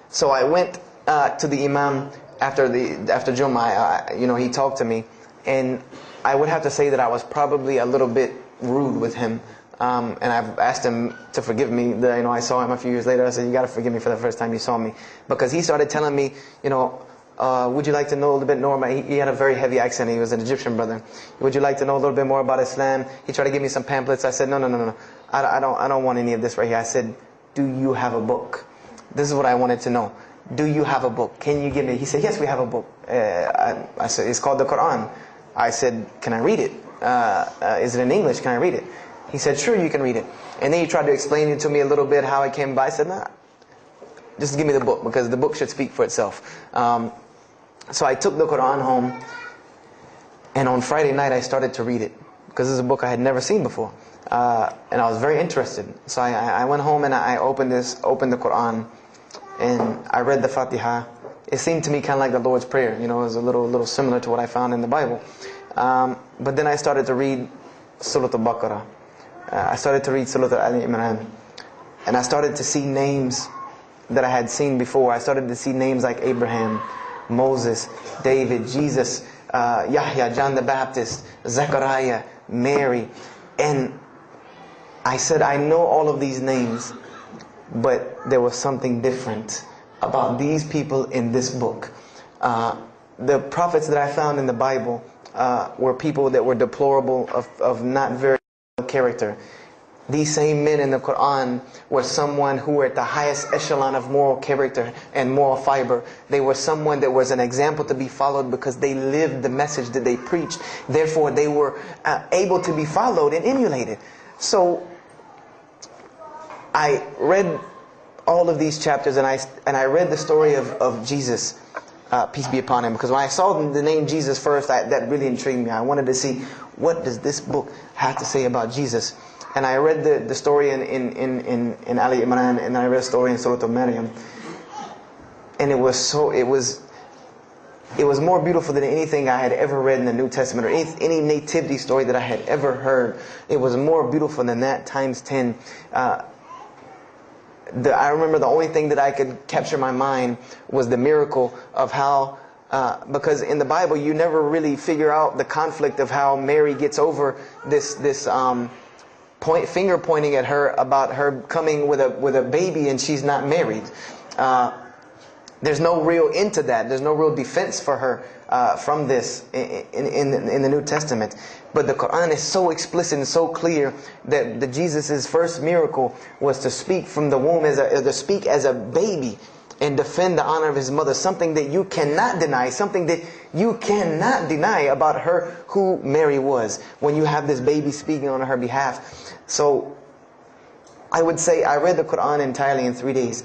So I went to the Imam after Jummah. He talked to me, and I would have to say that I was probably a little bit rude with him. And I've asked him to forgive me. I saw him a few years later. I said, you got to forgive me for the first time you saw me. Because he started telling me, would you like to know a little bit more about, he had a very heavy accent, he was an Egyptian brother. Would you like to know a little bit more about Islam? He tried to give me some pamphlets. I said, no. I don't want any of this right here. I said, do you have a book? This is what I wanted to know. Do you have a book? Can you give me? He said, yes, we have a book. I said, it's called the Quran. I said, can I read it? Is it in English? Can I read it? He said, sure, you can read it. And then he tried to explain it to me a little bit, how it came by. I said, nah, just give me the book, because the book should speak for itself. So I took the Quran home, and on Friday night I started to read it, because this is a book I had never seen before. And I was very interested. So I went home and I opened the Quran, and I read the Fatiha. It seemed to me kind of like the Lord's Prayer. It was a little similar to what I found in the Bible. But then I started to read Surah Al-Baqarah. I started to read Surah Al-Imran. And I started to see names that I had seen before. I started to see names like Abraham, Moses, David, Jesus, Yahya, John the Baptist, Zechariah, Mary. And I said, I know all of these names, but there was something different about these people in this book. The prophets that I found in the Bible were people that were deplorable, of not very good character. These same men in the Quran were someone who were at the highest echelon of moral character and moral fiber. They were someone that was an example to be followed because they lived the message that they preached. Therefore, they were able to be followed and emulated. So, I read all of these chapters and I read the story of Jesus, peace be upon him. Because when I saw the name Jesus first, that really intrigued me. I wanted to see, what does this book have to say about Jesus? And I read the story in Ali Imran, and I read a story in Surah Al-Maryam. And it was more beautiful than anything I had ever read in the New Testament, or any nativity story that I had ever heard. It was more beautiful than that, times 10. I remember the only thing that I could capture in my mind was the miracle of how, because in the Bible you never really figure out the conflict of how Mary gets over this finger pointing at her about her coming with a baby and she's not married. There's no real end to that. There's no real defense for her from this in the New Testament. But the Quran is so explicit and so clear that Jesus' first miracle was to speak from the womb, to speak as a baby and defend the honor of his mother. Something that you cannot deny. Something that you cannot deny about her, who Mary was, when you have this baby speaking on her behalf. So I would say I read the Quran entirely in 3 days.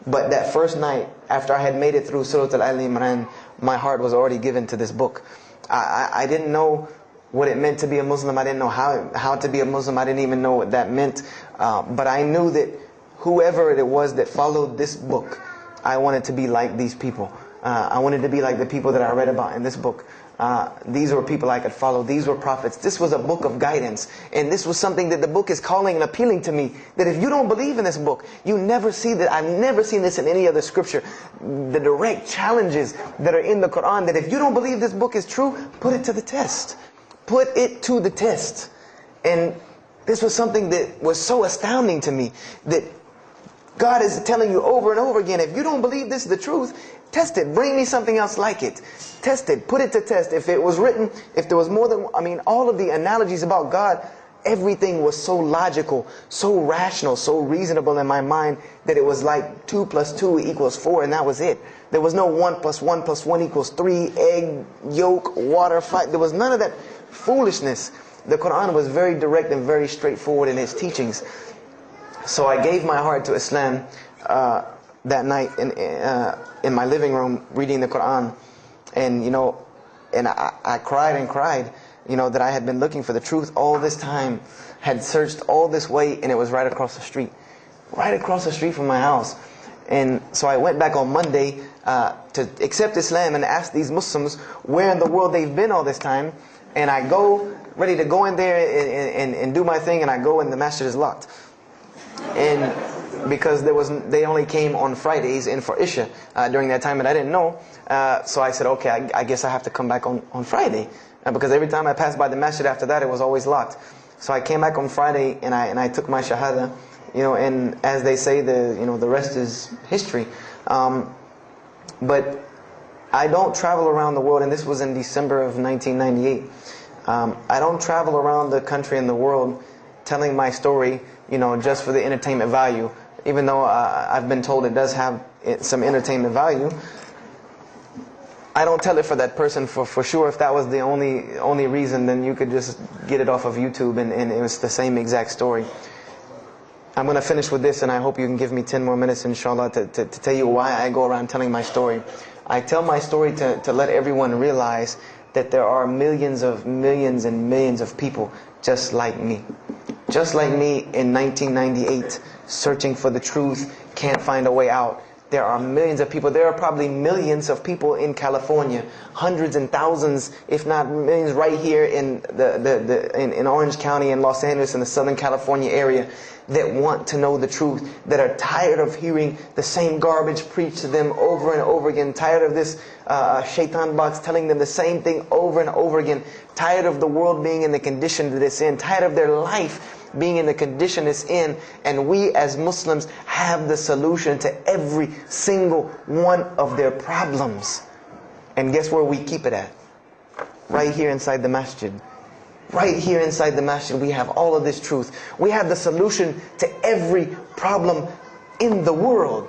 But that first night, after I had made it through Surah Al-Imran, my heart was already given to this book. I didn't know what it meant to be a Muslim. I didn't know how to be a Muslim. I didn't even know what that meant. But I knew that whoever it was that followed this book, I wanted to be like these people. I wanted to be like the people that I read about in this book. These were people I could follow. These were prophets. This was a book of guidance. And this was something that the book is calling and appealing to me. That if you don't believe in this book, you never see that. I've never seen this in any other scripture. The direct challenges that are in the Quran, that if you don't believe this book is true, put it to the test. Put it to the test. And this was something that was so astounding to me, that God is telling you over and over again, if you don't believe this is the truth, test it. Bring me something else like it. Test it. Put it to test. If it was written, if there was more than, all of the analogies about God, everything was so logical, so rational, so reasonable in my mind that it was like 2 + 2 = 4, and that was it. There was no 1 + 1 + 1 = 3, egg, yolk, water, fight. There was none of that foolishness. The Quran was very direct and very straightforward in its teachings. So I gave my heart to Islam that night in my living room, reading the Quran, and I cried and cried, that I had been looking for the truth all this time, had searched all this way, and it was right across the street from my house. And so I went back on Monday to accept Islam and ask these Muslims where in the world they've been all this time. And I go ready to go in there and do my thing, and I go and the masjid is locked. And because they only came on Fridays and for Isha during that time, and I didn't know. So I said, okay, I guess I have to come back on Friday, because every time I passed by the masjid after that, it was always locked. So I came back on Friday and I took my shahada, and as they say, the rest is history. But I don't travel around the world, and this was in December of 1998. I don't travel around the country and the world telling my story, just for the entertainment value. Even though I've been told it does have some entertainment value, I don't tell it for that person for sure. If that was the only reason, then you could just get it off of YouTube and it was the same exact story. I'm going to finish with this, and I hope you can give me 10 more minutes, inshallah, to tell you why I go around telling my story. I tell my story to let everyone realize that there are millions and millions of people just like me. Just like me in 1998, searching for the truth, can't find a way out. There are millions of people. There are probably millions of people in California, hundreds and thousands, if not millions, right here in in Orange County and Los Angeles in the Southern California area, that want to know the truth, that are tired of hearing the same garbage preached to them over and over again, tired of this shaitan box telling them the same thing over and over again, tired of the world being in the condition that it's in, tired of their life being in the condition it's in. And we as Muslims have the solution to every single one of their problems. And guess where we keep it at? Right here inside the masjid. Right here inside the masjid, we have all of this truth. We have the solution to every problem in the world.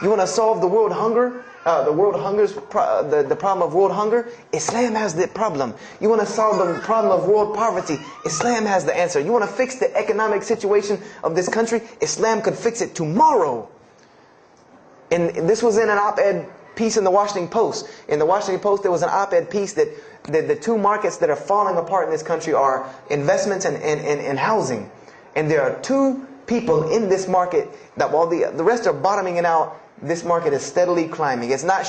You want to solve the world hunger? The problem of world hunger? Islam has the problem. You want to solve the problem of world poverty? Islam has the answer. You want to fix the economic situation of this country? Islam could fix it tomorrow. And this was in an op-ed piece in the Washington Post. In the Washington Post, there was an op-ed piece that the two markets that are falling apart in this country are investments and housing. And there are two people in this market that while the rest are bottoming it out, this market is steadily climbing. It's not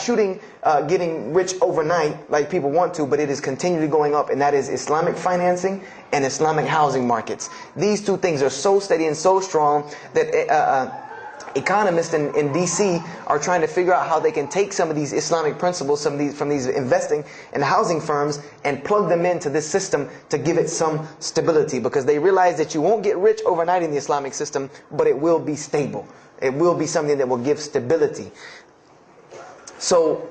getting rich overnight like people want to, but it is continually going up, and that is Islamic financing and Islamic housing markets. These two things are so steady and so strong that economists in DC are trying to figure out how they can take some of these Islamic principles, from these investing and housing firms, and plug them into this system to give it some stability, because they realize that you won't get rich overnight in the Islamic system, but it will be stable. It will be something that will give stability. So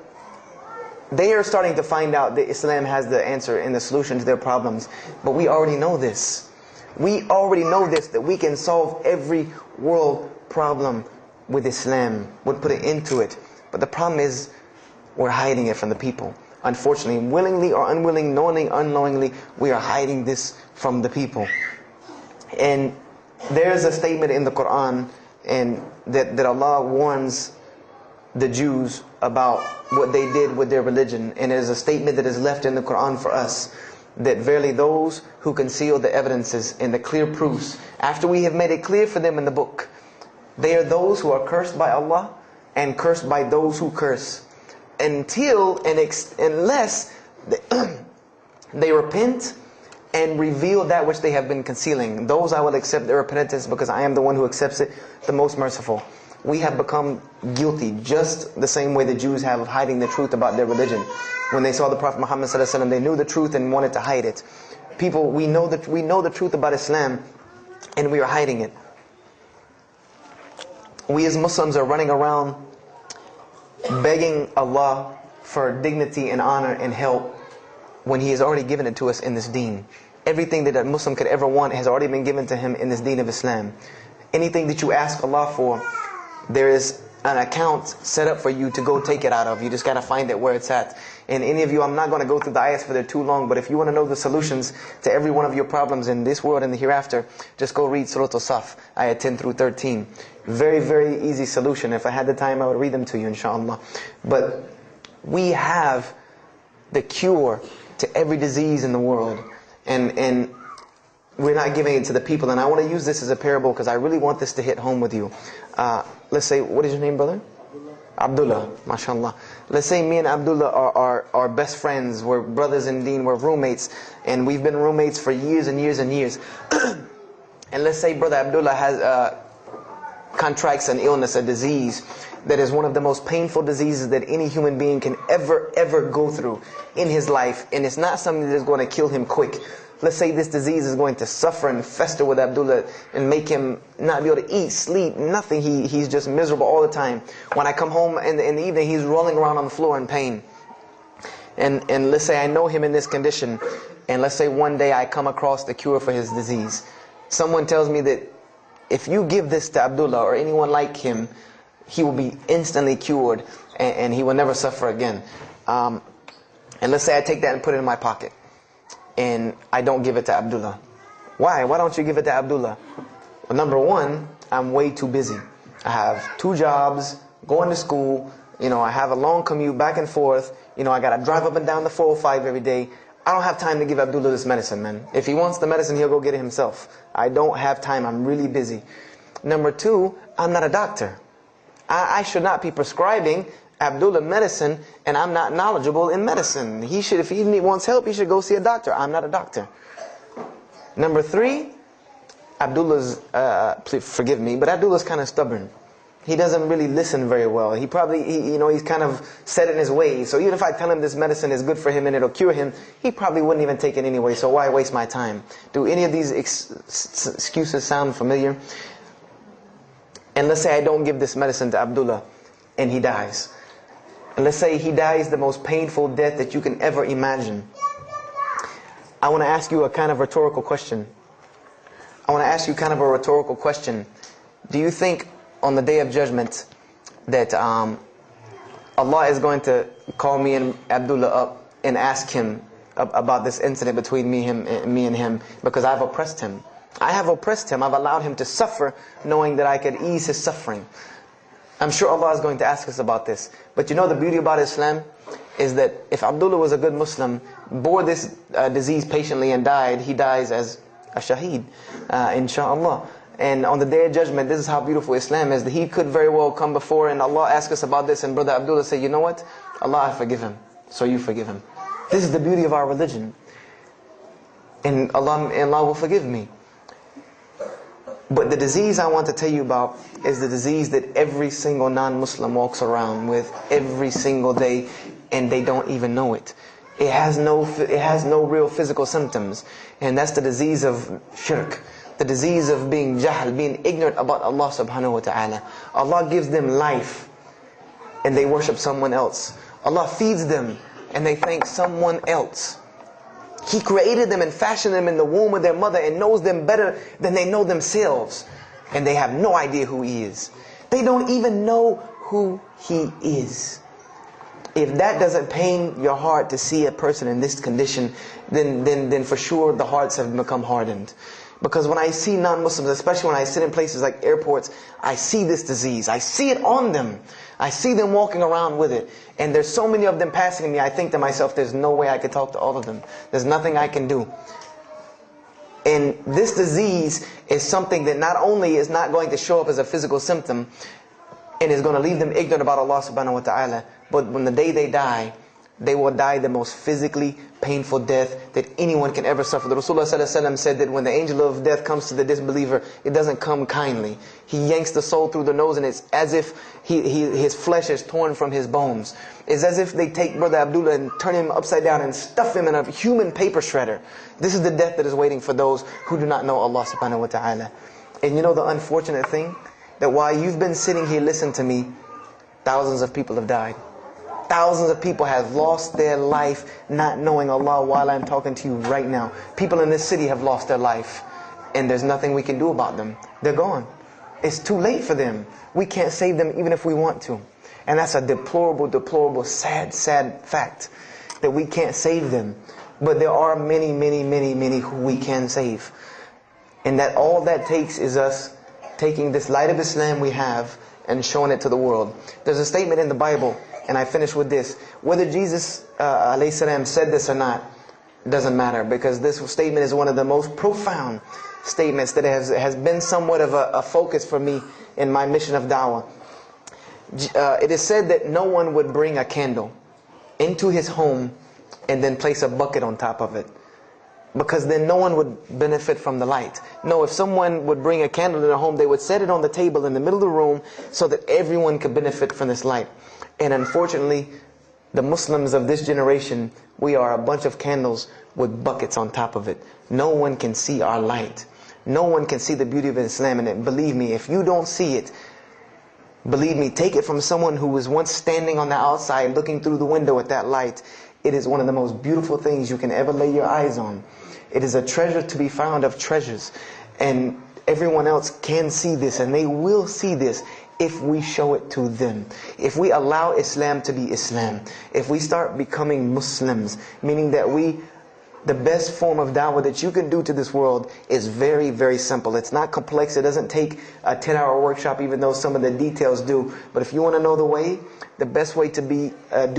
they are starting to find out that Islam has the answer and the solution to their problems. But we already know this. We already know this, that we can solve every world problem with Islam. We'll put an end to it. But the problem is, we're hiding it from the people. Unfortunately, willingly or unwilling, knowingly, unknowingly, we are hiding this from the people. And there's a statement in the Quran and that Allah warns the Jews about what they did with their religion. And it is a statement that is left in the Quran for us, that verily those who conceal the evidences and the clear proofs, after we have made it clear for them in the book, they are those who are cursed by Allah and cursed by those who curse, unless they repent and reveal that which they have been concealing. Those I will accept their repentance, because I am the one who accepts it, the most merciful. We have become guilty just the same way the Jews have of hiding the truth about their religion. When they saw the Prophet Muhammad ﷺ, they knew the truth and wanted to hide it. People, we know the truth about Islam, and we are hiding it. We as Muslims are running around begging Allah for dignity and honor and help, when He has already given it to us in this deen. Everything that a Muslim could ever want has already been given to him in this deen of Islam. Anything that you ask Allah for, there is an account set up for you to go take it out of. You just got to find it where it's at. And any of you, I'm not going to go through the ayahs for they're too long, but if you want to know the solutions to every one of your problems in this world and the hereafter, just go read Surah Al-Saf, ayah 10 through 13. Very, very easy solution. If I had the time, I would read them to you, inshallah. But we have the cure to every disease in the world, and we're not giving it to the people. And I want to use this as a parable, because I really want this to hit home with you. Let's say, what is your name, brother? Abdullah, mashallah. Let's say me and Abdullah are best friends, we're brothers in deen, we're roommates, and we've been roommates for years and years and years. And let's say brother Abdullah has contracts an illness, a disease that is one of the most painful diseases that any human being can ever go through in his life, and it's not something that is going to kill him quick. Let's say this disease is going to suffer and fester with Abdullah and make him not be able to eat, sleep, nothing. He's just miserable all the time. When I come home in the evening, he's rolling around on the floor in pain. And let's say I know him in this condition, and let's say one day I come across the cure for his disease. Someone tells me that if you give this to Abdullah or anyone like him, he will be instantly cured and he will never suffer again. And let's say I take that and put it in my pocket, and I don't give it to Abdullah. Why? Why don't you give it to Abdullah? Well, number one, I'm way too busy. I have 2 jobs, going to school, I have a long commute back and forth, I gotta drive up and down the 405 every day. I don't have time to give Abdullah this medicine, man. If he wants the medicine, he'll go get it himself. I don't have time, I'm really busy. Number 2, I'm not a doctor. I should not be prescribing Abdullah medicine, and I'm not knowledgeable in medicine. He should, if he wants help, he should go see a doctor. I'm not a doctor. Number 3, Abdullah's, please forgive me, but Abdullah's kind of stubborn. He doesn't really listen very well. He probably, he's kind of set in his ways. So even if I tell him this medicine is good for him and it'll cure him, he probably wouldn't even take it anyway. So why waste my time? Do any of these excuses sound familiar? And let's say I don't give this medicine to Abdullah and he dies. And let's say he dies the most painful death that you can ever imagine. I want to ask you a kind of rhetorical question. I want to ask you kind of a rhetorical question. Do you think on the Day of Judgment that Allah is going to call me and Abdullah up and ask him about this incident between me and him because I've oppressed him? I have oppressed him. I've allowed him to suffer knowing that I could ease his suffering. I'm sure Allah is going to ask us about this. But you know the beauty about Islam is that if Abdullah was a good Muslim, bore this disease patiently and died, he dies as a shaheed, inshaAllah. And on the Day of Judgment, this is how beautiful Islam is, that he could very well come before and Allah ask us about this and Brother Abdullah say, you know what? Allah, I forgive him. So you forgive him. This is the beauty of our religion. And Allah will forgive me. But the disease I want to tell you about is the disease that every single non-Muslim walks around with every single day, and they don't even know it. It has no real physical symptoms, and that's the disease of shirk, the disease of being jahl, being ignorant about Allah subhanahu wa ta'ala. Allah gives them life, and they worship someone else. Allah feeds them, and they thank someone else. He created them and fashioned them in the womb of their mother and knows them better than they know themselves. And they have no idea who He is. They don't even know who He is. If that doesn't pain your heart to see a person in this condition, then for sure the hearts have become hardened. Because when I see non-Muslims, especially when I sit in places like airports, I see this disease. I see it on them. I see them walking around with it. And there's so many of them passing me, I think to myself, there's no way I could talk to all of them. There's nothing I can do. And this disease is something that not only is not going to show up as a physical symptom, and is going to leave them ignorant about Allah subhanahu wa ta'ala, but when the day they die, they will die the most physically painful death that anyone can ever suffer. The Rasulullah ﷺ said that when the angel of death comes to the disbeliever, it doesn't come kindly. He yanks the soul through the nose, and it's as if his flesh is torn from his bones. It's as if they take Brother Abdullah and turn him upside down and stuff him in a human paper shredder. This is the death that is waiting for those who do not know Allah subhanahu wa ta'ala. And you know the unfortunate thing? That while you've been sitting here listening to me, thousands of people have died. Thousands of people have lost their life not knowing Allah while I'm talking to you right now. People in this city have lost their life, and there's nothing we can do about them. They're gone. It's too late for them. We can't save them even if we want to. And that's a deplorable, deplorable, sad, sad fact that we can't save them. But there are many, many, many, many who we can save. And that all that takes is us taking this light of Islam we have and showing it to the world. There's a statement in the Bible, and I finish with this. Whether Jesus alayhi salam said this or not, doesn't matter, because this statement is one of the most profound statements that has been somewhat of a focus for me in my mission of da'wah. It is said that no one would bring a candle into his home and then place a bucket on top of it, because then no one would benefit from the light. No, if someone would bring a candle in their home, they would set it on the table in the middle of the room so that everyone could benefit from this light. And unfortunately, the Muslims of this generation, we are a bunch of candles with buckets on top of it. No one can see our light. No one can see the beauty of Islam in it. Believe me, if you don't see it, believe me, take it from someone who was once standing on the outside looking through the window at that light. It is one of the most beautiful things you can ever lay your eyes on. It is a treasure to be found of treasures. And everyone else can see this, and they will see this if we show it to them. If we allow Islam to be Islam. If we start becoming Muslims, meaning that the best form of da'wah that you can do to this world is very, very simple. It's not complex. It doesn't take a 10-hour workshop, even though some of the details do. But if you want to know the way, the best way to do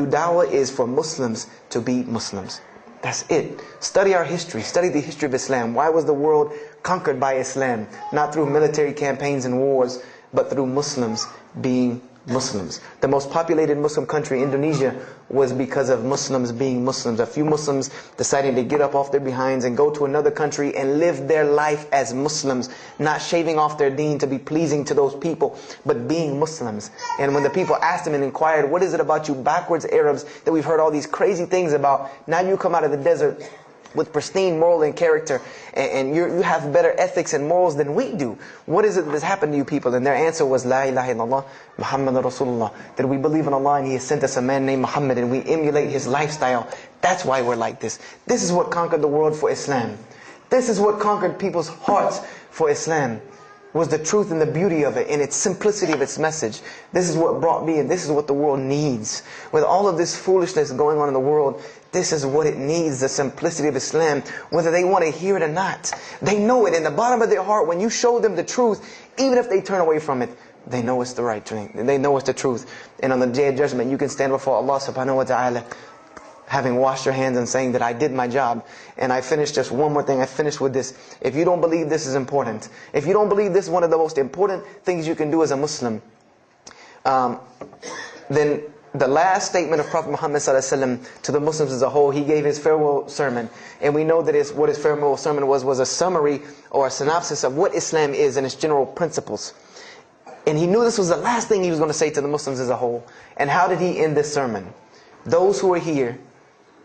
da'wah is for Muslims to be Muslims. That's it. Study our history. Study the history of Islam. Why was the world conquered by Islam? Not through military campaigns and wars, but through Muslims being Muslims. The most populated Muslim country, Indonesia, was because of Muslims being Muslims. A few Muslims deciding to get up off their behinds and go to another country and live their life as Muslims, not shaving off their deen to be pleasing to those people, but being Muslims. And when the people asked them and inquired, what is it about you backwards Arabs that we've heard all these crazy things about? Now you come out of the desert with pristine moral and character, and you have better ethics and morals than we do. What is it that has happened to you people? And their answer was, La ilaha illallah, Muhammad Rasulullah. That we believe in Allah and He has sent us a man named Muhammad, and we emulate his lifestyle. That's why we're like this. This is what conquered the world for Islam. This is what conquered people's hearts for Islam. Was the truth and the beauty of it, and its simplicity of its message. This is what brought me, and this is what the world needs. With all of this foolishness going on in the world, this is what it needs, the simplicity of Islam, whether they want to hear it or not. They know it in the bottom of their heart. When you show them the truth, even if they turn away from it, they know it's the right thing. They know it's the truth. And on the day of judgment, you can stand before Allah subhanahu wa ta'ala, having washed your hands and saying that I did my job. And I finished just one more thing. I finished with this. If you don't believe this is important, if you don't believe this is one of the most important things you can do as a Muslim, then the last statement of Prophet Muhammad ﷺ to the Muslims as a whole, he gave his farewell sermon. And we know that what his farewell sermon was a summary or a synopsis of what Islam is and its general principles. And he knew this was the last thing he was going to say to the Muslims as a whole. And how did he end this sermon? Those who are here,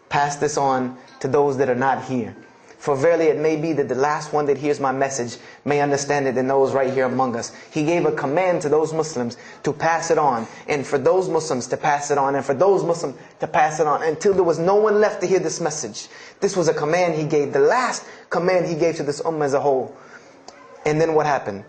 pass this on to those that are not here. For verily it may be that the last one that hears my message may understand it, and those right here among us. He gave a command to those Muslims to pass it on, and for those Muslims to pass it on, and for those Muslims to pass it on, until there was no one left to hear this message. This was a command he gave, the last command he gave to this ummah as a whole. And then what happened?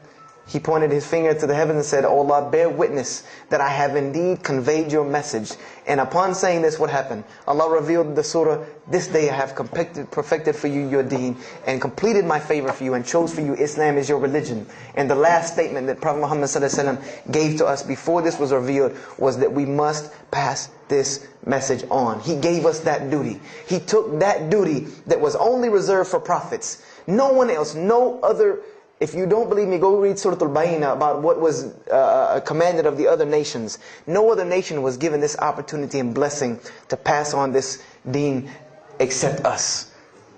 He pointed his finger to the heavens and said, "O Allah, bear witness that I have indeed conveyed your message." And upon saying this, what happened? Allah revealed the surah, "This day I have perfected for you your deen, and completed my favor for you, and chose for you Islam as your religion." And the last statement that Prophet Muhammad ﷺ gave to us before this was revealed was that we must pass this message on. He gave us that duty. He took that duty that was only reserved for prophets. No one else, no other. If you don't believe me, go read Surah Al-Bayna about what was commanded of the other nations. No other nation was given this opportunity and blessing to pass on this deen except us.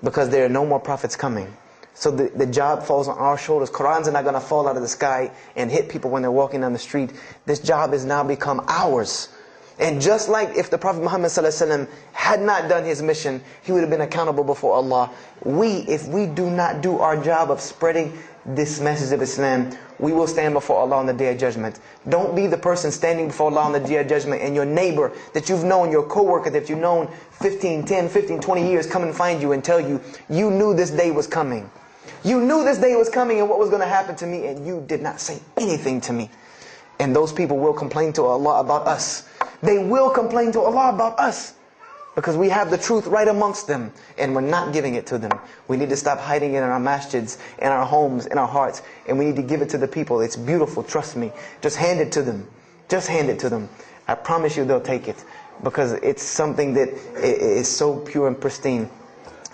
Because there are no more prophets coming. So the job falls on our shoulders. Qurans are not going to fall out of the sky and hit people when they're walking down the street. This job has now become ours. And just like if the Prophet Muhammad ﷺ had not done his mission, he would have been accountable before Allah. If we do not do our job of spreading this message of Islam, we will stand before Allah on the Day of Judgment. Don't be the person standing before Allah on the Day of Judgment and your neighbor that you've known, your co-worker that you've known 10, 15, 20 years come and find you and tell you, you knew this day was coming. You knew this day was coming and what was going to happen to me, and you did not say anything to me. And those people will complain to Allah about us. They will complain to Allah about us. Because we have the truth right amongst them, and we're not giving it to them. We need to stop hiding it in our masjids, in our homes, in our hearts, and we need to give it to the people. It's beautiful, trust me. Just hand it to them. Just hand it to them. I promise you they'll take it, because it's something that is so pure and pristine.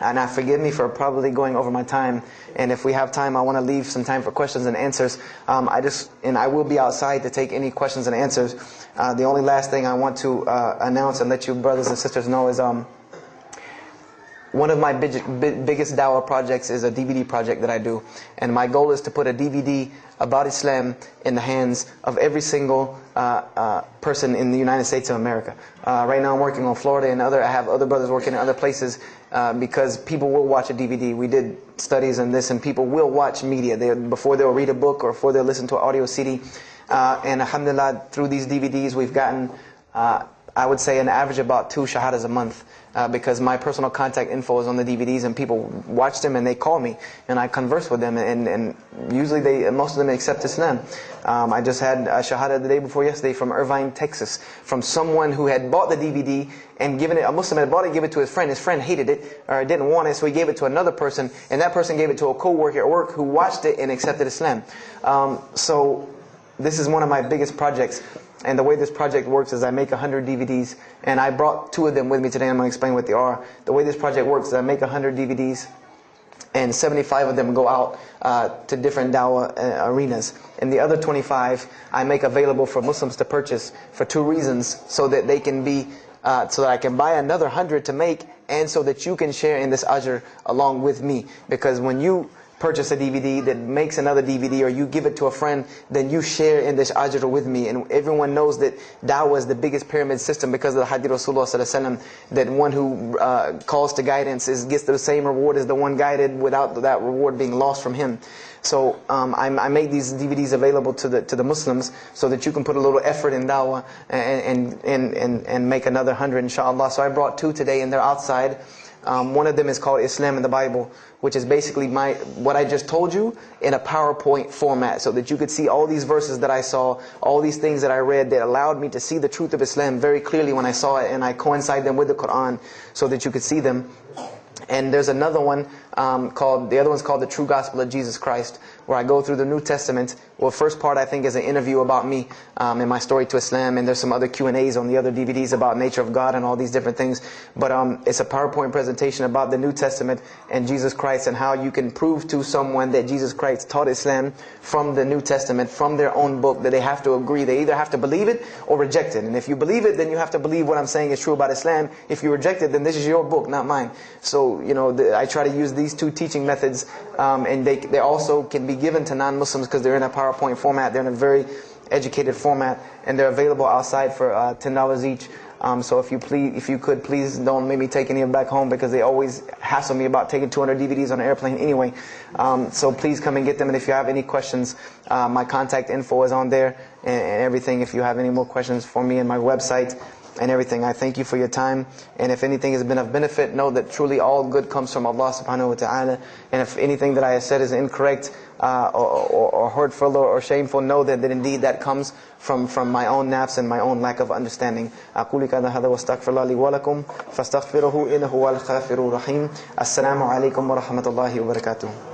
And now forgive me for probably going over my time, and if we have time, I want to leave some time for questions and answers. I will be outside to take any questions and answers. The only last thing I want to announce and let you brothers and sisters know is one of my biggest dawah projects is a DVD project that I do. And my goal is to put a DVD about Islam in the hands of every single person in the United States of America. Right now I'm working on Florida and I have other brothers working in other places because people will watch a DVD. We did studies on this, and people will watch media before they'll read a book or before they'll listen to an audio CD. And alhamdulillah, through these DVDs we've gotten, I would say, an average about 2 shahadas a month. Because my personal contact info is on the DVDs, and people watch them and they call me and I converse with them, and usually most of them accept Islam. I just had a shahada the day before yesterday from Irvine, Texas, from someone who had bought the DVD and given it, a Muslim had bought it, gave it to his friend. His friend hated it or didn't want it, so he gave it to another person, and that person gave it to a co-worker at work who watched it and accepted Islam. So this is one of my biggest projects. And the way this project works is I make 100 DVDs, and I brought 2 of them with me today. I'm going to explain what they are. The way this project works is I make 100 DVDs, and 75 of them go out to different dawah arenas. And the other 25 I make available for Muslims to purchase for 2 reasons: so that they can be, so that I can buy another 100 to make, and so that you can share in this ajr along with me. Because when you purchase a DVD, that makes another DVD, or you give it to a friend, then you share in this ajr with me. And everyone knows that da'wah is the biggest pyramid system because of the hadith Rasulullah sallallahu alaihi wasallam, that one who calls to guidance gets the same reward as the one guided, without that reward being lost from him. So I make these DVDs available to the Muslims so that you can put a little effort in da'wah and make another 100 inshallah. So I brought 2 today, and they're outside. One of them is called Islam in the Bible, which is basically what I just told you in a PowerPoint format, so that you could see all these verses that I saw, all these things that I read that allowed me to see the truth of Islam very clearly when I saw it, and I coincide them with the Quran so that you could see them. And there's another one the other one's called The True Gospel of Jesus Christ, where I go through the New Testament. Well, first part I think is an interview about me and my story to Islam, and there's some other Q&As on the other DVDs about nature of God and all these different things. But it's a PowerPoint presentation about the New Testament and Jesus Christ, and how you can prove to someone that Jesus Christ taught Islam from the New Testament, from their own book, that they have to agree. They either have to believe it or reject it. And if you believe it, then you have to believe what I'm saying is true about Islam. If you reject it, then this is your book, not mine. So, I try to use these 2 teaching methods, and they also can be given to non-Muslims because they're in a PowerPoint format. They're in a very educated format, and they're available outside for $10 each. So if you could, please don't make me take any of them back home, because they always hassle me about taking 200 DVDs on an airplane anyway. So please come and get them. And if you have any questions, my contact info is on there and everything. If you have any more questions for me, and my website and everything. I thank you for your time. And if anything has been of benefit, know that truly all good comes from Allah subhanahu wa ta'ala. And if anything that I have said is incorrect or hurtful or shameful, know that indeed that comes from my own nafs and my own lack of understanding. أقول كذا هذا واستغفر الله لي ولكم فاستغفروه إنه هو الغفور الرحيم. السلام عليكم ورحمة الله وبركاته.